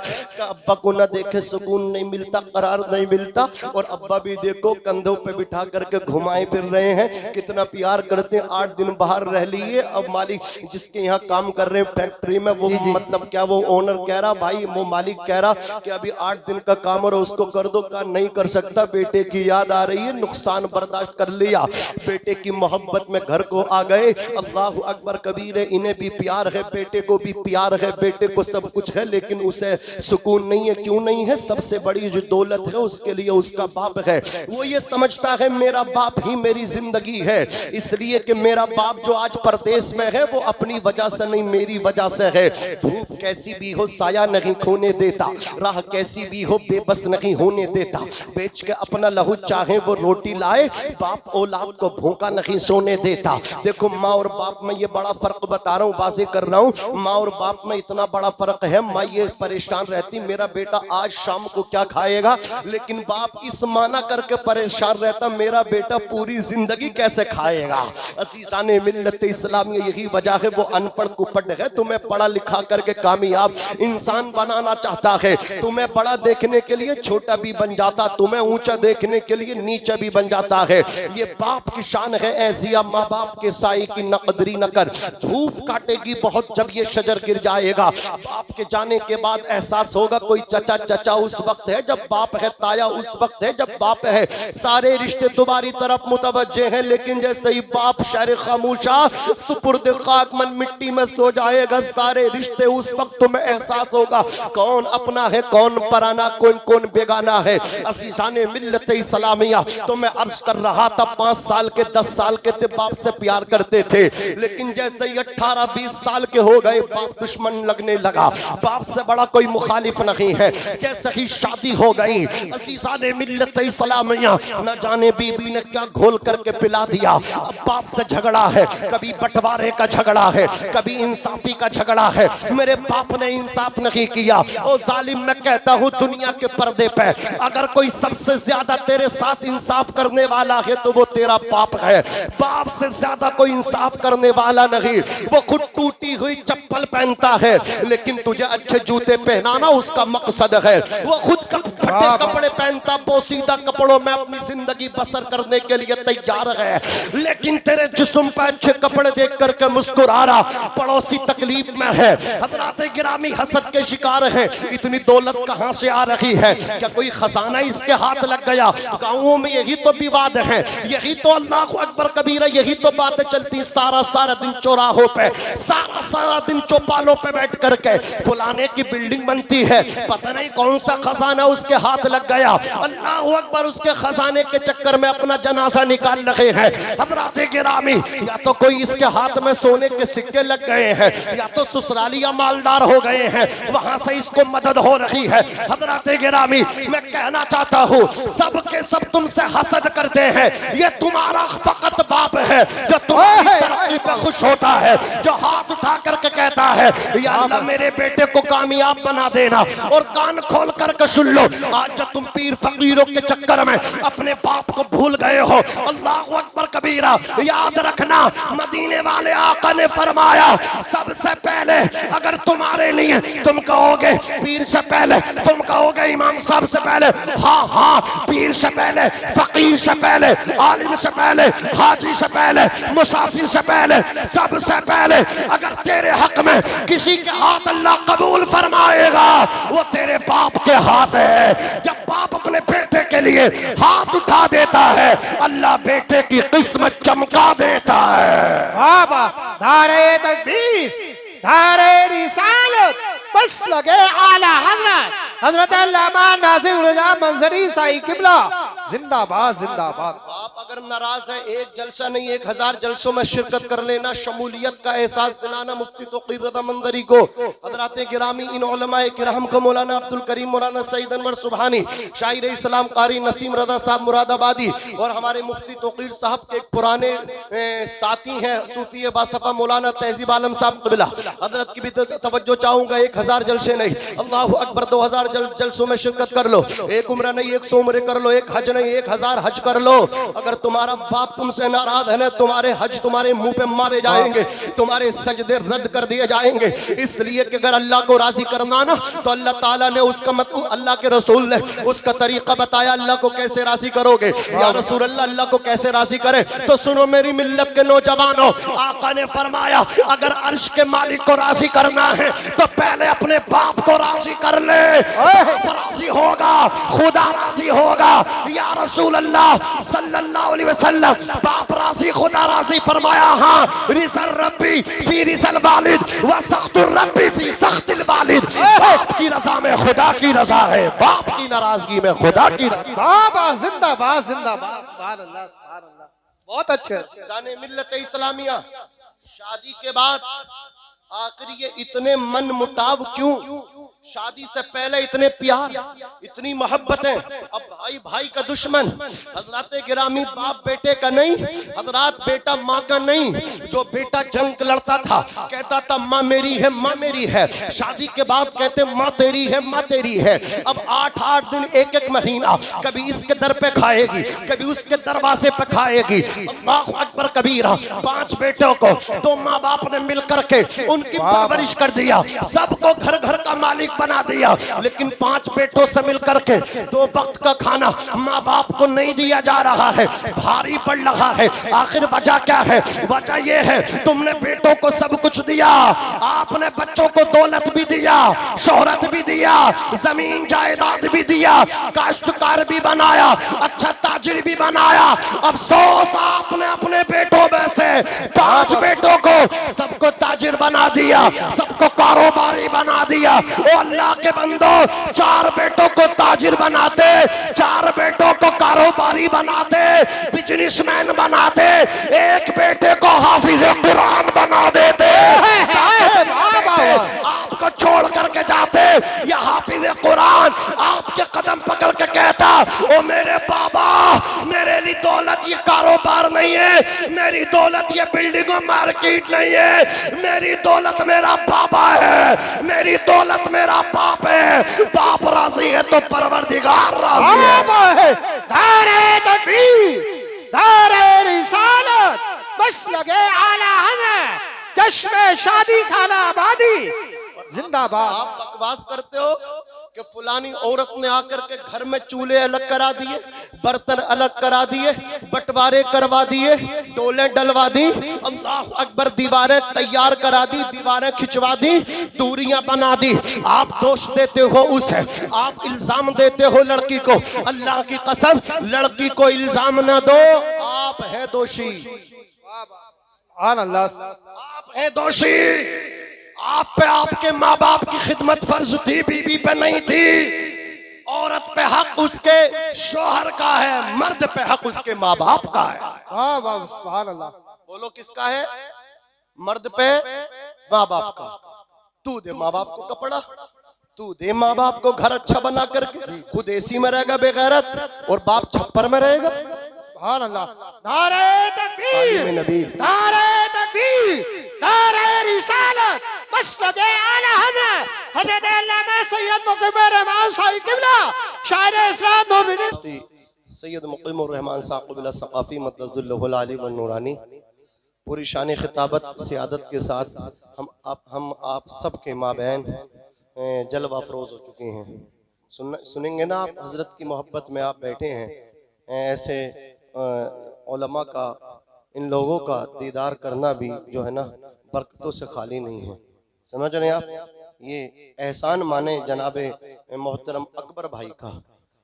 अब्बा को न देखे सुकून नहीं मिलता, करार नहीं मिलता। और अब्बा भी देखो कंधों पे बिठा करके घुमाए फिर रहे हैं, कितना प्यार करते हैं। 8 दिन बाहर रह लिए, अब मालिक जिसके यहाँ काम कर रहे हैं फैक्ट्री में, वो मतलब क्या वो ओनर कह रहा भाई, वो मालिक कह रहा कि अभी 8 दिन का काम और उसको कर दो, का नहीं कर सकता, बेटे की याद आ रही है, नुकसान बर्दाश्त कर लिया, बेटे की मोहब्बत में घर को आ गए। अल्लाह अकबर कबीर है, इन्हें भी प्यार है, बेटे को भी प्यार है, बेटे को सब कुछ है, लेकिन उसे सुकून नहीं है। क्यों नहीं है? सबसे बड़ी जो दौलत है उसके लिए उसका बाप है। वो ये समझता है मेरा बाप ही मेरी जिंदगी है, इसलिए कि मेरा बाप जो आज परदेश में है वो अपनी वजह से नहीं, मेरी वजह से है। धूप कैसी भी हो साया नहीं खोने देता, राह कैसी भी हो बेबस नहीं होने देता। बेच के अपना लहू चाहे वो रोटी लाए, बाप औलाद को भूखा नहीं सोने देता। देखो माँ और बाप में ये बड़ा फर्क बता रहा हूँ, वाजे कर रहा हूँ। माँ और बाप में इतना बड़ा फर्क है, माँ ये परेशान रहती मेरा बेटा आज शाम को क्या खाएगा, लेकिन बाप इस माना करके परेशान रहता मेरा बेटा पूरी जिंदगी कैसे खाएगा। असीसाने मिल्लत इस्लामी यही वजह है, वो अनपढ़ कुपड़ है, तुम्हें पढ़ा लिखा करके कामयाब इंसान बनाना चाहता है। तुम्हें बड़ा देखने के लिए छोटा भी बन जाता, तुम्हें ऊंचा देखने के लिए नीचा भी बन जाता है। ये बाप की शान है ऐसिया, माँ बाप के साई की नकदरी न कर। धूप काटेगी बहुत जब ये शजर गिर जाएगा। बाप के जाने के बाद एहसास होगा कोई चचा चचा उस वक्त है जब बाप है, ताया उस वक्त है जब बाप है। सारे रिश्ते तुम्हारी तरफ मुतवज्जे हैं, लेकिन जैसे ही बाप शहर खामोशा सुपुर्द खाक मन मिट्टी में सो जाएगा, सारे रिश्ते उस वक्त तुम्हें एहसास होगा कौन अपना है कौन पराना, कौन कौन बेगाना है। असीसाने मिल्लत इस्लामिया तो मैं अर्ज कर रहा था 5 साल के 10 साल के थे बाप से प्यार करते थे, लेकिन जैसे ही 18-20 साल के हो गए बाप दुश्मन लगने लगा। बाप से बड़ा कोई मुखालिफ नहीं है। जैसे ही शादी हो गई असीसाने मिल्लत इस्लामिया न जाने बीबी ने क्या घोल करके पिला दिया। अब बाप से झगड़ा है, कभी बंटवारे का झगड़ा है, कभी इंसाफी का झगड़ा है। मेरे बाप ने इंसाफ नहीं किया। ओ जालिम मैं कहता हूँ दुनिया के पर्दे पे अगर कोई सबसे ज्यादा तेरे साथ इंसाफ करने वाला है तो वो तेरा बाप है। बाप से ज्यादा कोई इंसाफ करने वाला नहीं। वो खुद टूटी हुई चप्पल पहनता है, लेकिन तुझे अच्छे जूते पहनाना उसका मकसद है। वो खुद फटे कपड़े पहनता, पोसीदा कपड़ों में अपनी जिंदगी बसर करने के लिए तैयार है, लेकिन तेरे जिस्म पे अच्छे कपड़े देख करके मुस्कुरा रहा। पड़ोसी तकलीफ में है, हजरात गिरामी हसद के शिकार है। इतनी दौलत कहां से आ रही है? क्या कोई खजाना इसके हाथ लग गया? गांवों में यही तो विवाद है, यही तो अल्लाह अकबर कबीर है, यही तो बातें चलती सारा सारा दिन चौराहों पे, सारा सारा दिन चौपालों पे बैठ करके। फलाने की बिल्डिंग बनती है, पता नहीं कौन सा खजाना उसके हाथ लग गया। अल्लाह अकबर उसके खजाने के चक्कर में अपना जनाजा निकाल रहे हैं। हजरात गिरामी या तो कोई इसके हाथ में सोने के सिक्के लग गए हैं, या तो ससुरालिया मालदार हो गए हैं, वहां से इसको मदद हो रही है। हजरात गिरामी मैं कहना चाहता हूँ सबके सब तुमसे हसद करते हैं, ये तुम्हारा फकत बाप है जो तुम्हारी तरक्की पे खुश होता है, जो हाथ उठा करके कहता है या अल्लाह मेरे बेटे को कामयाब बना देना। और कान खोल करके सुन लो, आज जब तुम पीर फकीरों के चक्कर में अपने बाप को भूल गए हो, अल्लाह अकबर कबीरा, याद रखना मदीने वाले आका ने फरमाया सबसे पहले अगर तुम्हारे लिए तुम कहोगे पीर से पहले, तुम कहोगे इमाम साहब से पहले, हाँ हाँ पीर से पहले, फकीर से पहले, आलिम से पहले, हाजी से पहले, मुसाफिर से पहले, सबसे पहले अगर तेरे हक में किसी के हाथ अल्लाह कबूल फरमाएगा वो तेरे बाप के हाथ है। जब बाप अपने बेटे के लिए हाथ उठा देता है अल्लाह बेटे की किस्मत चमका देता है। बाबा धारे तकबीर, धारे रिसालत, बस लगे आला हजरत हजरत अल्लामा नाज़िम रज़ा मंजरी साई किबला जिंदाबाद जिंदाबाद। बाप अगर नाराज है एक जलसा नहीं 1000 जलसों में शिरकत कर लेना, शमूलियत का एहसास दिलाना मुफ्ती तौक़ीर रज़ा मंजरी को। हजरात गिरामी इन उलमाए किराम को मौलाना अब्दुल करीम, मौलाना सईद अनवर सुबहानी, शायर इस्लाम कारी नसीम रज़ा साहब मुरादाबादी, और हमारे मुफ्ती तौक़ीर साहब के एक पुराने साथी हैं सूफी बासफा मौलाना तहजीब आलम साहब क़िबला, हजरत की भी तवज्जो चाहूंगा। 1000 जलसे नहीं, अल्लाह अकबर 2000 जलसों में शिरकत कर लो, एक उम्र नहीं 100 उम्र कर लो, एक हज नहीं 1000 हज कर लो। अगर तुम्हारा बाप तुमसे नाराज है ना, तुम्हारे हज तुम्हारे मुंह पे मारे जाएंगे, तुम्हारे सजदे रद्द कर दिए जाएंगे। इसलिए कि अगर अल्लाह को राजी करना ना तो अल्लाह ताला ने उसका अल्लाह के रसूल ने उसका तरीका बताया। अल्लाह को कैसे राजी करोगे या रसूल अल्लाह, अल्लाह को कैसे राजी करे? तो सुनो मेरी मिल्लत के नौजवानों, आका ने फरमाया अगर अर्श के मालिक को राजी करना है तो पहले अपने बाप को राजी कर ले, बाप राजी होगा खुदा राजी होगा। या रसूल अल्लाह सल्लल्लाहु अलैहि वसल्लम, बाप राजी खुदा राजी, फरमाया हाँ रिज़ा रब्बी रब्बी फी रिज़ल वालिद व सख्तुर रब्बी फी सख्तिल वालिद। बाप की रजा में खुदा की रजा है, बाप की नाराजगी में खुदा की रजा। बाबा जिंदाबाद जिंदाबाद, सुभान अल्लाह सुभान अल्लाह, बहुत अच्छे। जाने मिल्लत इस्लामिया, शादी के बाद आखिर ये इतने मन मुटाव क्यों? शादी से पहले इतने प्यार, इतनी मोहब्बतें, अब भाई भाई का दुश्मन। हजरत गिरामी बाप बेटे का नहीं, हजरत बेटा माँ का नहीं। जो बेटा जंग लड़ता था कहता था माँ मेरी है, माँ मेरी है, शादी के बाद कहते माँ तेरी है, माँ तेरी है। अब 8-8 दिन, एक एक महीना, कभी इसके दर पे खाएगी, कभी उसके दरवाजे पे खाएगी। अल्लाहु अकबर कबीरा। 5 बेटों को 2 माँ बाप ने मिलकर के उनकी परवरिश कर दिया, सबको घर घर का मालिक बना दिया। लेकिन 5 बेटों से मिलकर के 2 वक्त का खाना माँ बाप को नहीं दिया जा रहा है, भारी पड़ रहा है। आखिर वजह क्या है? वजह यह है तुमने बेटों को सब कुछ दिया, आपने बच्चों को दौलत भी दिया, शोहरत भी दिया, जमीन जायदाद भी दिया, काश्तकार भी बनाया, अच्छा ताजिर भी बनाया। अफसोस आपने अपने बेटों में से 5 बेटों को सबको ताजिर बना दिया, सबको कारोबारी बना दिया। ओ अल्लाह के बंदो, 4 बेटों को ताजिर बनाते, 4 बेटों को कारोबारी बनाते, बिजनेसमैन बनाते, एक बेटे को हाफिज कुरान बना देते। आपको छोड़ करके जाते, या हाफिज कुरान आपके कदम पकड़ के कहता, ओ मेरे बाबा, मेरे लिए दौलत ये कारोबार नहीं है, मेरी दौलत ये बिल्डिंग और मार्केट नहीं है, मेरी दौलत मेरा बाबा है, मेरी दौलत मेरा बाप है। बाप राजी है तो परवरदिगार राजी है। नारे तकबीर, नारे रिसालत, बस लगे आला हज़रत, चश्मे शादी खाना आबादी जिंदाबाद। आप बकवास करते हो कि फलानी औरत ने आकर के घर में चूल्हे अलग करा दिए, बर्तन अलग करा दिए, बंटवारे करवा दिए, डोले डलवा दी, अल्लाह अकबर, दीवारें तैयार करा दी, दीवारें खिंचवा दी, दूरियां बना दी। आप दोष देते हो उसे, आप इल्जाम देते हो लड़की को। अल्लाह की कसम, लड़की को इल्जाम न दो, आप है दोषी, अल्लाह, आप है दोषी। आप पे आपके माँ बाप की खिदमत फर्ज थी, बीबी पे नहीं थी। औरत पे हक उसके शोहर का है, मर्द पे हक उसके माँ बाप का है। वाह वाह, सुभान अल्लाह। बोलो किसका है? मर्द पे माँ बाप का। तू दे माँ बाप को कपड़ा, तू दे माँ बाप को घर अच्छा बना करके, खुद एसी में रहेगा बेगैरत और बाप छप्पर में रहेगा। सुभान अल्लाह। नारे तकबीर, तालीम नबी, नारे तकबीर, नारे रिसालत, बस लगे आला हज़रत, हज़रत अल्लामा सैयद मुक़िमुर रहमान साहिब क़िबला, शायर इस्लाम नूरुद्दीन सैयद मुक़िमुर रहमान साहब क़िबला सक़ाफ़ी मददुल्लाहुल आली व नूरानी, पूरी शान खिताबत सियादत के साथ हम आप सब के माबैन जलवा अफरोज़ हो चुके हैं। सुनेंगे ना आप, हज़रत की मोहब्बत में आप बैठे हैं, ऐसे उलमा का, इन लोगों का दीदार करना भी जो है ना बरकतों से खाली नहीं है। समझ रहे हैं आप? ये एहसान माने जनाबे मोहतरम अकबर भाई का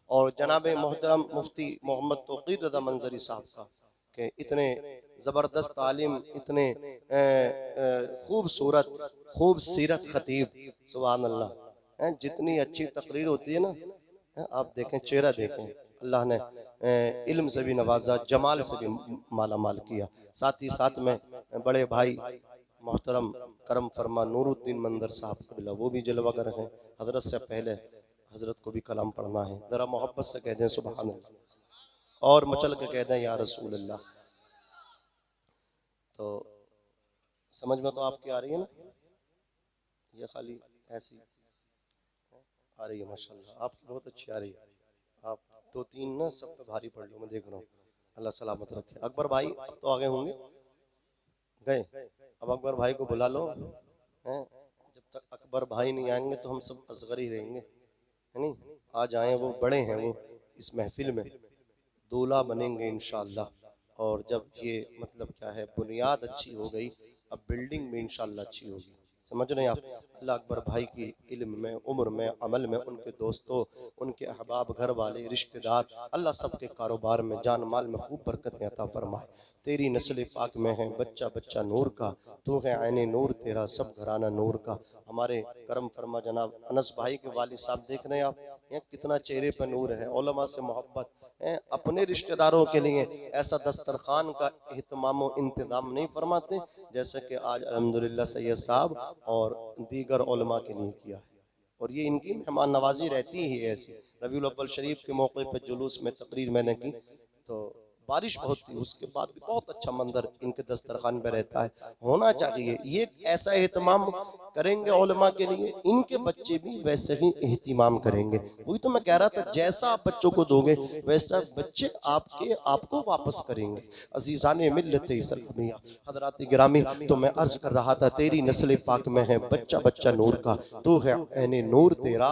और जनाबे मोहतरम मुफ्ती मोहम्मद तौक़ीर रज़ा मंजरी साहब का, कि इतने ज़बरदस्त तालीम, इतने खूबसूरत खूब सीरत खतीब, सुभान अल्लाह। जितनी अच्छी तकरीर होती है ना, आप देखें, चेहरा देखें, अल्लाह ने इल्म से भी नवाजा, जमाल से भी माला माल किया। साथ ही साथ में बड़े भाई मोहतरम करम फरमा नूरुद्दीन मंदर साहब कबिला, वो भी जलवागर हैं। हजरत से पहले हजरत को भी कलाम पढ़ना है, ज़रा मोहब्बत से कह दें सुभान अल्लाह, और मचल के कह दें या रसूल अल्लाह। तो समझ में तो आपकी आ रही है ना? ये खाली ऐसी आ रही है? माशाल्लाह, आपकी बहुत अच्छी आ रही है। आप 2-3 ना सब पे भारी पड़ लो, मैं देख रहा हूँ। अल्लाह सलामत रखे। अकबर भाई तो आगे होंगे, गए? अब अकबर भाई को बुला लो, हैं? जब तक अकबर भाई नहीं आएंगे तो हम सब असगर ही रहेंगे, है नहीं? आ जाएं, वो बड़े हैं, वो इस महफिल में दूल्हा बनेंगे इंशाअल्लाह। और जब ये मतलब क्या है, बुनियाद अच्छी हो गई, अब बिल्डिंग भी इंशाअल्लाह अच्छी होगी। समझ रहे हैं आप। अल्लाह अकबर भाई की इल्म में, उम्र में, अमल में, उनके दोस्तों, उनके अहबाब, घर वाले, रिश्तेदार, अल्लाह सबके कारोबार में, जान माल में खूब बरकतें अता फरमाए। तेरी नस्ल पाक में है बच्चा बच्चा नूर का, तू है ऐने नूर तेरा सब घराना नूर का। हमारे करम फरमा जनाब अनस भाई के वालिद साहब देख रहे हैं आप, यहाँ कितना चेहरे पर नूर है, उलमा से मोहब्बत है। अपने रिश्तेदारों के लिए ऐसा दस्तरखान का एहतमाम और इंतजाम नहीं फरमाते जैसे कि आज अल्हम्दुलिल्लाह सैयद साहब और दीगर उलमा के लिए किया है। और ये इनकी मेहमान नवाजी रहती ही ऐसी। रबीउल अव्वल शरीफ के मौके पर जुलूस में तकरीर मैंने की तो बारिश बहुत थी, उसके बाद भी बहुत अच्छा मंजर इनके दस्तरखान पे रहता है। होना चाहिए ये ऐसा एहतमाम करेंगे उलमा के लिए, इनके बच्चे भी वैसे ही एहतमाम करेंगे। वही तो मैं कह रहा था, जैसा आप बच्चों को दोगे वैसा बच्चे आपको वापस करेंगे। अजीज़ाने मिल्लत इस्लामिया हज़रात गिरामी, तो मैं अर्ज कर रहा था तेरी नस्ल पाक में है बच्चा बच्चा नूर का, तू है ऐने नूर तेरा,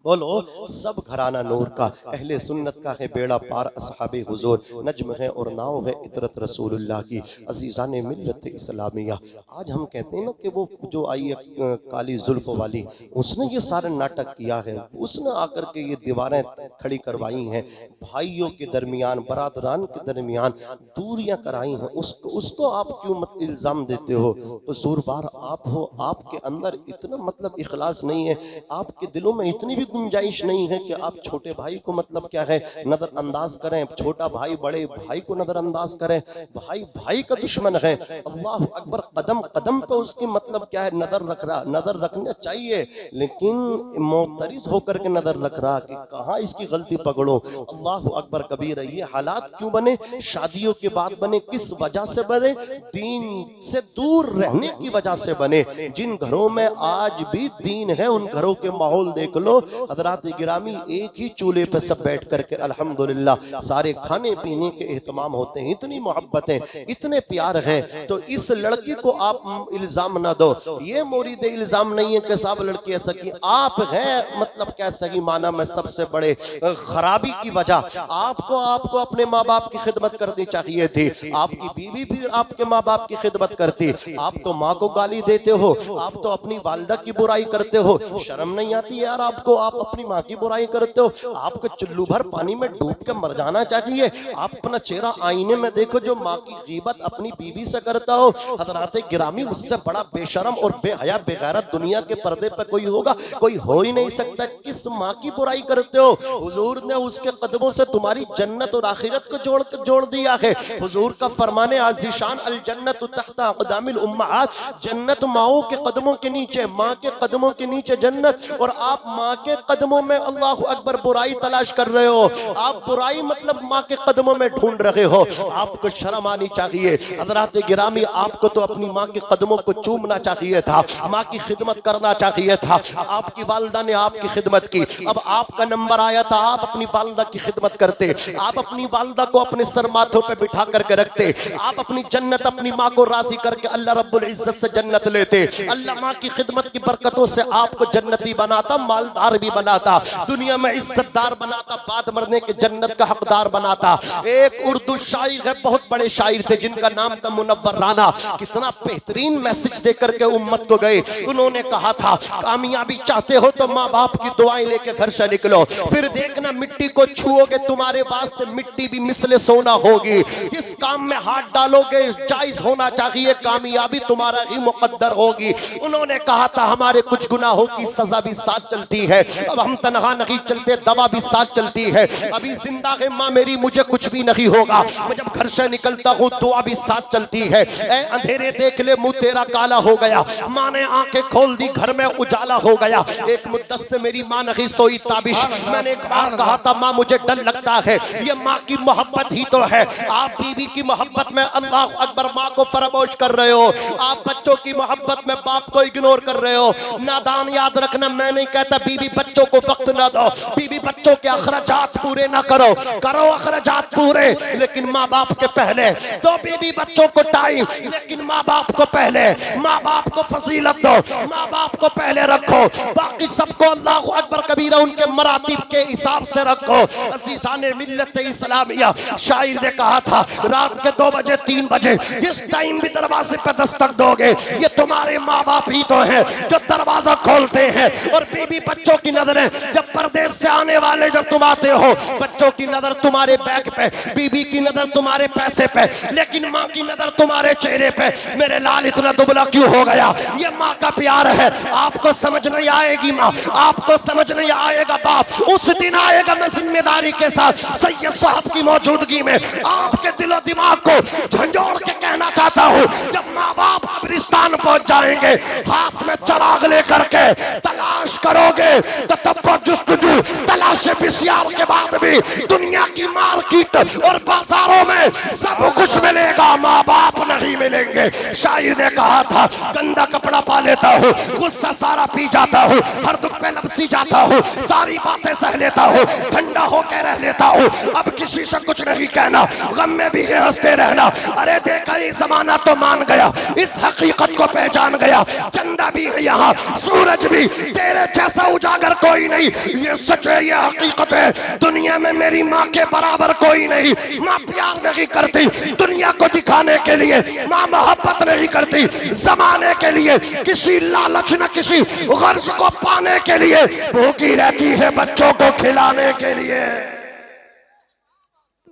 बोलो सब घराना नूर का। अहले सुन्नत का है बेड़ा पार असहाबे हुजूर, नज्म है और नाव है इतरत रसूलुल्लाह की। अजीज़ाने मिल्लत इस्लामिया, आज हम कहते हैं ना कि वो जो आई है काली जुल्फ वाली, उसने ये सारे नाटक किया है, उसने आकर के ये दीवारें खड़ी करवाई हैं, भाइयों के दरमियान, बरादरान के दरमियान दूरियां कराई हैं। उसको आप क्यों मत इल्ज़ाम देते हो? कसूरवार आप हो, आपके अंदर इतना मतलब इखलास नहीं है, आपके दिलों में इतनी भी गुंजाइश नहीं है कि आप छोटे भाई को मतलब क्या है नजरअंदाज करें, छोटा भाई बड़े भाई को नजरअंदाज करें। भाई भाई का दुश्मन है, अल्लाह अकबर, कदम कदम पे उसकी मतलब क्या है नजर रखना चाहिए, लेकिन मोतरिज होकर के नजर रख रहा कि कहाँ इसकी गलती पकड़ो। अल्लाह अकबर कबीर है। ये हालात क्यों बने? शादियों के बाद बने, किस वजह से बने? दीन से दूर रहने की वजह से बने। जिन घरों में आज भी दीन है उन घरों के माहौल देख लो हज़रात गिरामी, एक ही चूल्हे पे सब बैठ करके अल्हम्दुलिल्लाह सारे खाने पीने के एहतमाम होते हैं, इतनी मोहब्बतें, इतने प्यार है। तो इस लड़की को आप इल्जाम ना दो, ये मुरीद इल्जाम नहीं है कि साहब लड़की ऐसा की, आप हैं मतलब क्या सही माना में सबसे बड़े खराबी की वजह। आपको अपने माँ बाप की खिदमत करनी चाहिए थी, आपकी बीवी भी आपके माँ बाप की खिदमत करती। आप तो माँ को गाली देते हो, आप तो अपनी वालिदा की बुराई करते हो, शर्म नहीं आती यार आपको? आप अपनी माँ की बुराई करते हो, आपको चुल्लू भर पानी में डूब के मर जाना चाहिए। आप अपना चेहरा आईने में देखो, जो माँ की गीबत अपनी बीवी से करता हो हज़रात गिरामी, उससे बड़ा बेशरम और बेहया बेगैरत दुनिया के पर्दे पर कोई होगा? कोई हो ही नहीं सकता। किस माँ की बुराई करते हो? हुजूर ने उसके कदमों से तुम्हारी जन्नत और आखिरत को जोड़ दिया है। हुजूर का फरमाने आज़िशान, अल जन्नत तहता अक़दामिल उम्महात, जन्नत माओं के कदमों के नीचे, माँ के कदमों के नीचे जन्नत। और आप माँ के कदमों में अल्लाह अकबर बुराई तलाश कर रहे हो। आप बुराई मतलब माँ के कदमों में ढूंढ रहे हो, आपको शर्म आनी चाहिए। हज़रात गिरामी, आपको तो अपनी माँ के कदमों को चूमना चाहिए था, माँ की खिदमत करना चाहिए था। आपकी वालिदा ने आपकी खिदमत की, अब आपका नंबर आया था, आप अपनी वालिदा की खिदमत करते, आप अपनी वालिदा को अपने सर माथों पे बिठा करके रखते, आप अपनी जन्नत अपनी माँ को राजी करके अल्लाह रब्बुल इज्जत से जन्नत लेते। अल्लाह माँ की खिदमत की बरकतों से आपको जन्नती बनाता, मालदार भी बनाता, दुनिया में इज्जतदार बनाता, बाद मरने के जन्नत का हकदार बनाता। एक उर्दू शायर है, बहुत बड़े शायर थे जिनका नाम था मुनव्वर राना, कितना बेहतरीन मैसेज देकर के उम्मत को गए। उन्होंने कहा था, कामयाबी चाहते हो तो माँ बाप की दुआएं लेके घर से निकलो, फिर देखना मिट्टी को छुओगे तुम्हारे वास्ते मिट्टी भी मिसले सोना होगी। जिस काम में हाथ डालोगे जायज होना चाहिए, कामयाबी तुम्हारा ही मुकद्दर होगी। उन्होंने कहा था, हमारे कुछ गुनाहों की सजा भी साथ चलती है, अब हम तनहा नहीं चलते, दवा भी साथ चलती है। अभी जिंदा है माँ मेरी, मुझे कुछ भी नहीं होगा, मैं जब घर से निकलता हूँ दुआ भी साथ चलती है। ऐ अंधेरे देख ले मुंह तेरा काला हो गया, माँ ने आंखें खोल दी घर में उजाला हो गया। एक मुद्दत से मेरी माँ नहीं सोई ताबिश, मैंने एक बार कहा था माँ मुझे डर लगता है, ये माँ की मोहब्बत ही तो है। आप बीवी की मोहब्बत में अल्लाह अकबर माँ को फरामोश कर रहे हो, आप बच्चों की मोहब्बत में बाप को इग्नोर कर रहे हो। नादान याद रखना, मैं नहीं कहता बीवी बच्चों को वक्त ना दो, बीवी बच्चों के अखराजात पूरे ना करो, करो अखराजात पूरे लेकिन माँ बाप के पहले दो, बीवी बच्चों को टाइम लेकिन माँ बाप को पहले, माँ बाप को फजीलत दो, माँ बाप को पहले रखो, बाकी सबको अल्लाह अकबर कबीरा उनके मरातिब के हिसाब से रखो। अज़ीज़ाने मिल्लत इस्लामिया, शायर ने कहा था रात के 2 बजे 3 बजे जिस टाइम भी दरवाजे पे दस्तक दोगे ये तुम्हारे माँ बाप ही तो हैं जो दरवाजा खोलते हैं। और बीवी बच्चों की नजरें जब परदेश से आने वाले जब तुम आते हो, बच्चों की नजर तुम्हारे बैग पे, बीवी की नजर तुम्हारे पैसे पे, लेकिन माँ की नजर तुम्हारे चेहरे पे। मेरे लाल इतना दुबला क्यों हो गया? ये माँ का प्यार है। आपको समझ नहीं आएगी माँ, आपको समझ नहीं आएगा बाप। उस दिन आएगा मैं जिम्मेदारी के साथ सैयद साहब की मौजूदगी में आपके दिलो दिमाग को झंझोड़ के कहना चाहता हूँ, जब माँ बाप कब्रिस्तान पहुंच जाएंगे हाथ में चराग लेकर के तलाश करोगे तो तब जुस्तजू तलाश बिस्यार के बाद भी दुनिया की मार्केट और बाजारों में सब कुछ मिलेगा, माँ बाप नहीं मिलेंगे। शायर ने कहा था गंदा कपड़ा पा लेता हूँ, गुस्सा सारा पी जाता हूँ, हर दुख पे लपसी जाता हूँ, सारी बातें सह लेता हूँ, ठंडा होकर रह लेता हूँ, अब किसी से कुछ नहीं कहना, गम में भी है हंसते रहना। अरे देखा ये जमाना तो मान गया, इस हकीकत को पहचान गया, चंदा भी है यहाँ, सूरज भी, तेरे जैसा उजागर कोई नहीं। ये सच है, ये हकीकत है, दुनिया में मेरी माँ के बराबर कोई नहीं। माँ प्यार नहीं करती दुनिया को दिखाने के लिए, माँ मोहब्बत नहीं करती जमाने के लिए, किसी लालच न किसी गर्ज को पाने के लिए, भूखी रहती है बच्चों को खिलाने के लिए।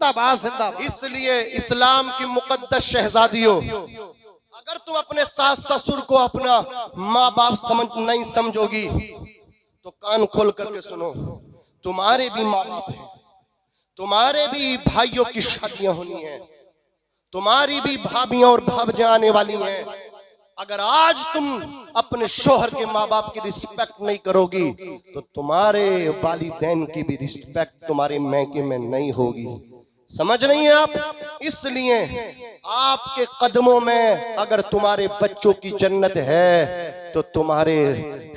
जिंदाबाद जिंदाबाद। इसलिए इस्लाम की मुकद्दस शहजादियों, अगर तुम अपने सास ससुर को अपना माँ बाप नहीं समझोगी तो कान खोल करके सुनो, तुम्हारे भी माँ बाप हैं, तुम्हारे भी भाइयों की शादियां होनी है, तुम्हारी भी भाभियां और भाभजां आने वाली हैं। अगर आज तुम अपने शोहर के माँ बाप की रिस्पेक्ट नहीं करोगी तो तुम्हारे वालिदैन की भी रिस्पेक्ट तुम्हारे मैके में नहीं होगी। समझ नहीं है आप? इसलिए आपके कदमों में अगर तुम्हारे बच्चों की जन्नत है तो तुम्हारे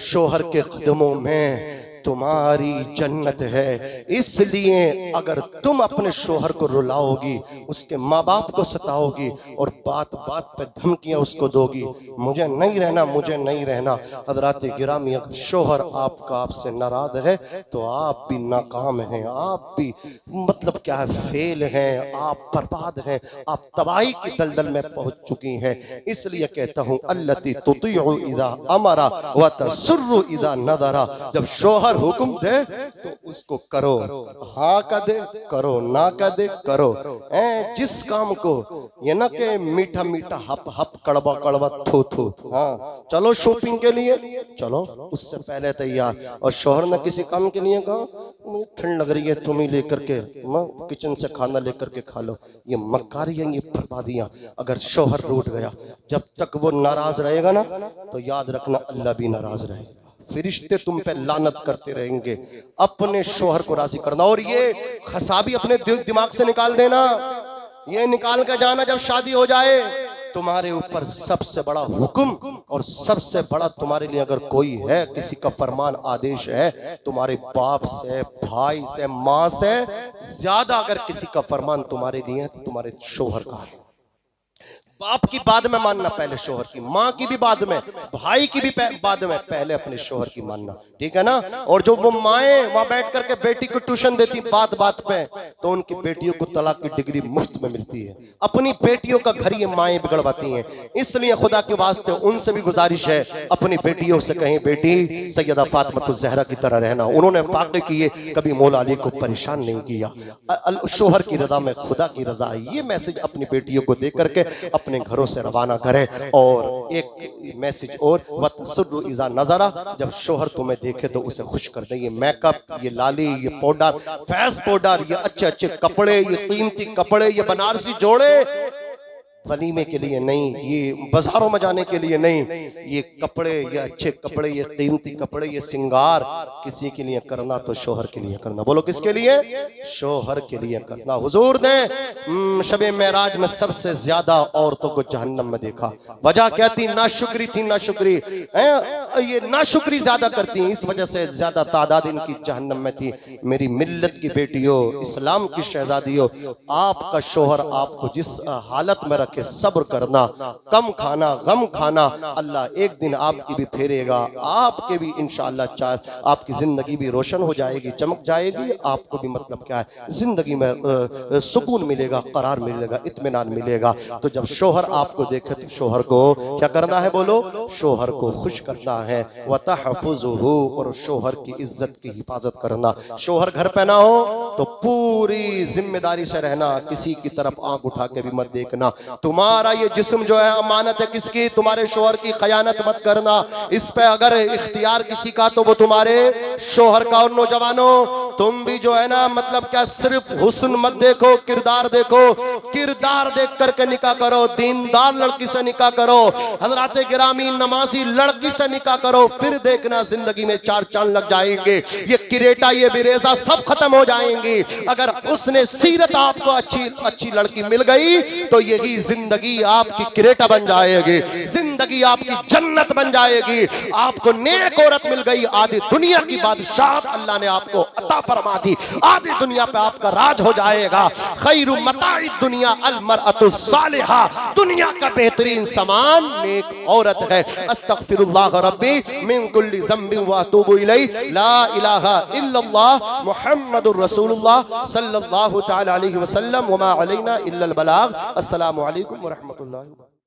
शोहर के कदमों में तुम्हारी जन्नत है। इसलिए अगर तुम अपने शोहर को रुलाओगी, उसके माँ बाप को सताओगी और बात बात पे धमकियां उसको दोगी, मुझे नहीं रहना, मुझे नहीं रहना। हज़रात गिरामी, अगर शोहर आपका आपसे नाराज है तो आप भी नाकाम हैं, आप भी मतलब क्या है, फेल हैं, आप बर्बाद हैं, आप तबाही की दलदल में पहुंच चुकी हैं। इसलिए कहता हूं अल्लती तुतिउ इज़ा अमरा व तसुर्रु इज़ा नज़रा, जब शोहर हुक्म दे तो उसको करो, हाँ का दे करो, ना का दे करो। जिस काम को ये ना के मीठा मीठा हप हप कड़वा कड़वा थू थू, हाँ चलो शॉपिंग के लिए चलो, उससे पहले तैयार। और शोहर ने किसी काम के लिए कहा मुझे ठंड लग रही है, तुम ही लेकर के किचन से खाना लेकर के खा लो, ये मक्कारी है, ये बर्बादियां। अगर शोहर रूठ गया, जब तक वो नाराज रहेगा ना तो याद रखना अल्लाह भी नाराज रहेगा, फरिश्ते तुम पे लानत करते रहेंगे। अपने शोहर को राजी करना, और ये खसाबी अपने दिमाग से निकाल देना, ये निकाल कर जाना जब शादी हो जाए तुम्हारे ऊपर सबसे बड़ा हुक्म और सबसे बड़ा तुम्हारे लिए अगर कोई है, किसी का फरमान आदेश है, तुम्हारे बाप से, भाई से, माँ से ज्यादा अगर किसी का फरमान तुम्हारे लिए है तो तुम्हारे शोहर का है। बाप की बाद में मानना, पहले शोहर की, माँ की भी बाद में, भाई की भी बाद में, पहले अपने शोहर की मानना, ठीक है ना। और जो वो माएँ वहां बैठ करके बेटी को ट्यूशन देती बात बात पे, तो उनकी बेटियों को तलाक की डिग्री मुफ्त में मिलती है। अपनी बेटियों का घर ये माएँ बिगड़वाती हैं। इसलिए खुदा के वास्ते उनसे भी गुजारिश है, अपनी बेटियों से कहें बेटी सैयदा फातिमा ज़हरा की तरह रहना। उन्होंने फाक़े किए, कभी मौला अली को परेशान नहीं किया। शोहर की रज़ा में खुदा की रज़ा, ये मैसेज अपनी बेटियों को दे करके अपने घरों से रवाना करें। और एक मैसेज और, वतसुर्रु इज़ा नज़रा, जब शोहर तुम्हें देखे तो उसे खुश कर दे। ये मेकअप, ये लाली, ये पाउडर, फेस पाउडर, ये अच्छे अच्छे कपड़े, ये कीमती कपड़े, ये बनारसी जोड़े वलीमे के लिए नहीं, ये बाजारों में जाने के लिए नहीं, ये कपड़े, ये अच्छे कपड़े, ये कीमती कपड़े, ये सिंगार किसी के लिए करना तो शोहर के लिए करना। बोलो किसके लिए? शोहर के लिए करना। हुजूर ने शबे मेराज में सबसे ज्यादा औरतों को जहन्नम में देखा। वजह क्या थी? नाशुक्री थी, नाशुक्री। ये नाशुक्री ज्यादा करती हैं, इस वजह से ज्यादा तादाद इनकी जहन्नम में थी। मेरी मिल्लत की बेटियों, इस्लाम की शहजादियों, आपका शोहर आपको जिस हालत में रखे सब्र करना, कम खाना, गम खाना, अल्लाह एक दिन आपकी भी फेरेगा, आपके भी इंशाअल्लाह आपकी जिंदगी भी रोशन हो जाएगी, चमक जाएगी। आपको भी मतलब क्या है, जिंदगी में सुकून मिलेगा, करार मिलेगा, इत्मीनान मिलेगा। तो जब शोहर आपको देखे तो शोहर को क्या करना है, बोलो, शोहर को खुश करना है। व तहफ़ुज़ुहु, और शोहर की इज्जत की हिफाजत करना। शोहर घर पे ना हो तो पूरी जिम्मेदारी से रहना, किसी की तरफ आंख उठा के भी मत देखना। तुम्हारा ये जिस्म जो है अमानत है किसकी, तुम्हारे शोहर की खयानत मत करना। इस पे अगर इख्तियार किसी का तो वो तुम्हारे शोहर का। और नौजवानों, तुम भी जो है ना मतलब क्या, सिर्फ हुस्न मत देखो, किरदार देखो। किरदार देख करके निकाह करो, दीनदार लड़की से निकाह करो, हजरात गिरामी नमाजी लड़की से निकाह करो, फिर देखना जिंदगी में चार चांद लग जाएंगे। ये किरेटा, ये बिरेजा सब खत्म हो जाएंगी। अगर उसने सीरत आपको अच्छी लड़की मिल गई तो यही जिंदगी आपकी किरेटा बन जाएगी, जिंदगी आपकी जन्नत बन जाएगी। आपको नेक औरत मिल गई, आधी दुनिया की बादशाह अल्लाह ने आपको अता फरमा दी, आधी दुनिया पे आपका राज हो जाएगा। खैरु मताई दुनिया अल मरअतु सालिहा, दुनिया का बेहतरीन सामान नेक औरत है। अस्तगफिरुल्लाह रब्बी मिन कुल्ली ज़ंबिन व अतूबु इलैहि, ला इलाहा इल्लल्लाह मुहम्मदुर रसूलुल्लाह सल्लल्लाहु तआला अलैहि वसल्लम, व मा अलैना इल्लल बलाग। अस्सलामु अलैकुम व रहमतुल्लाहि।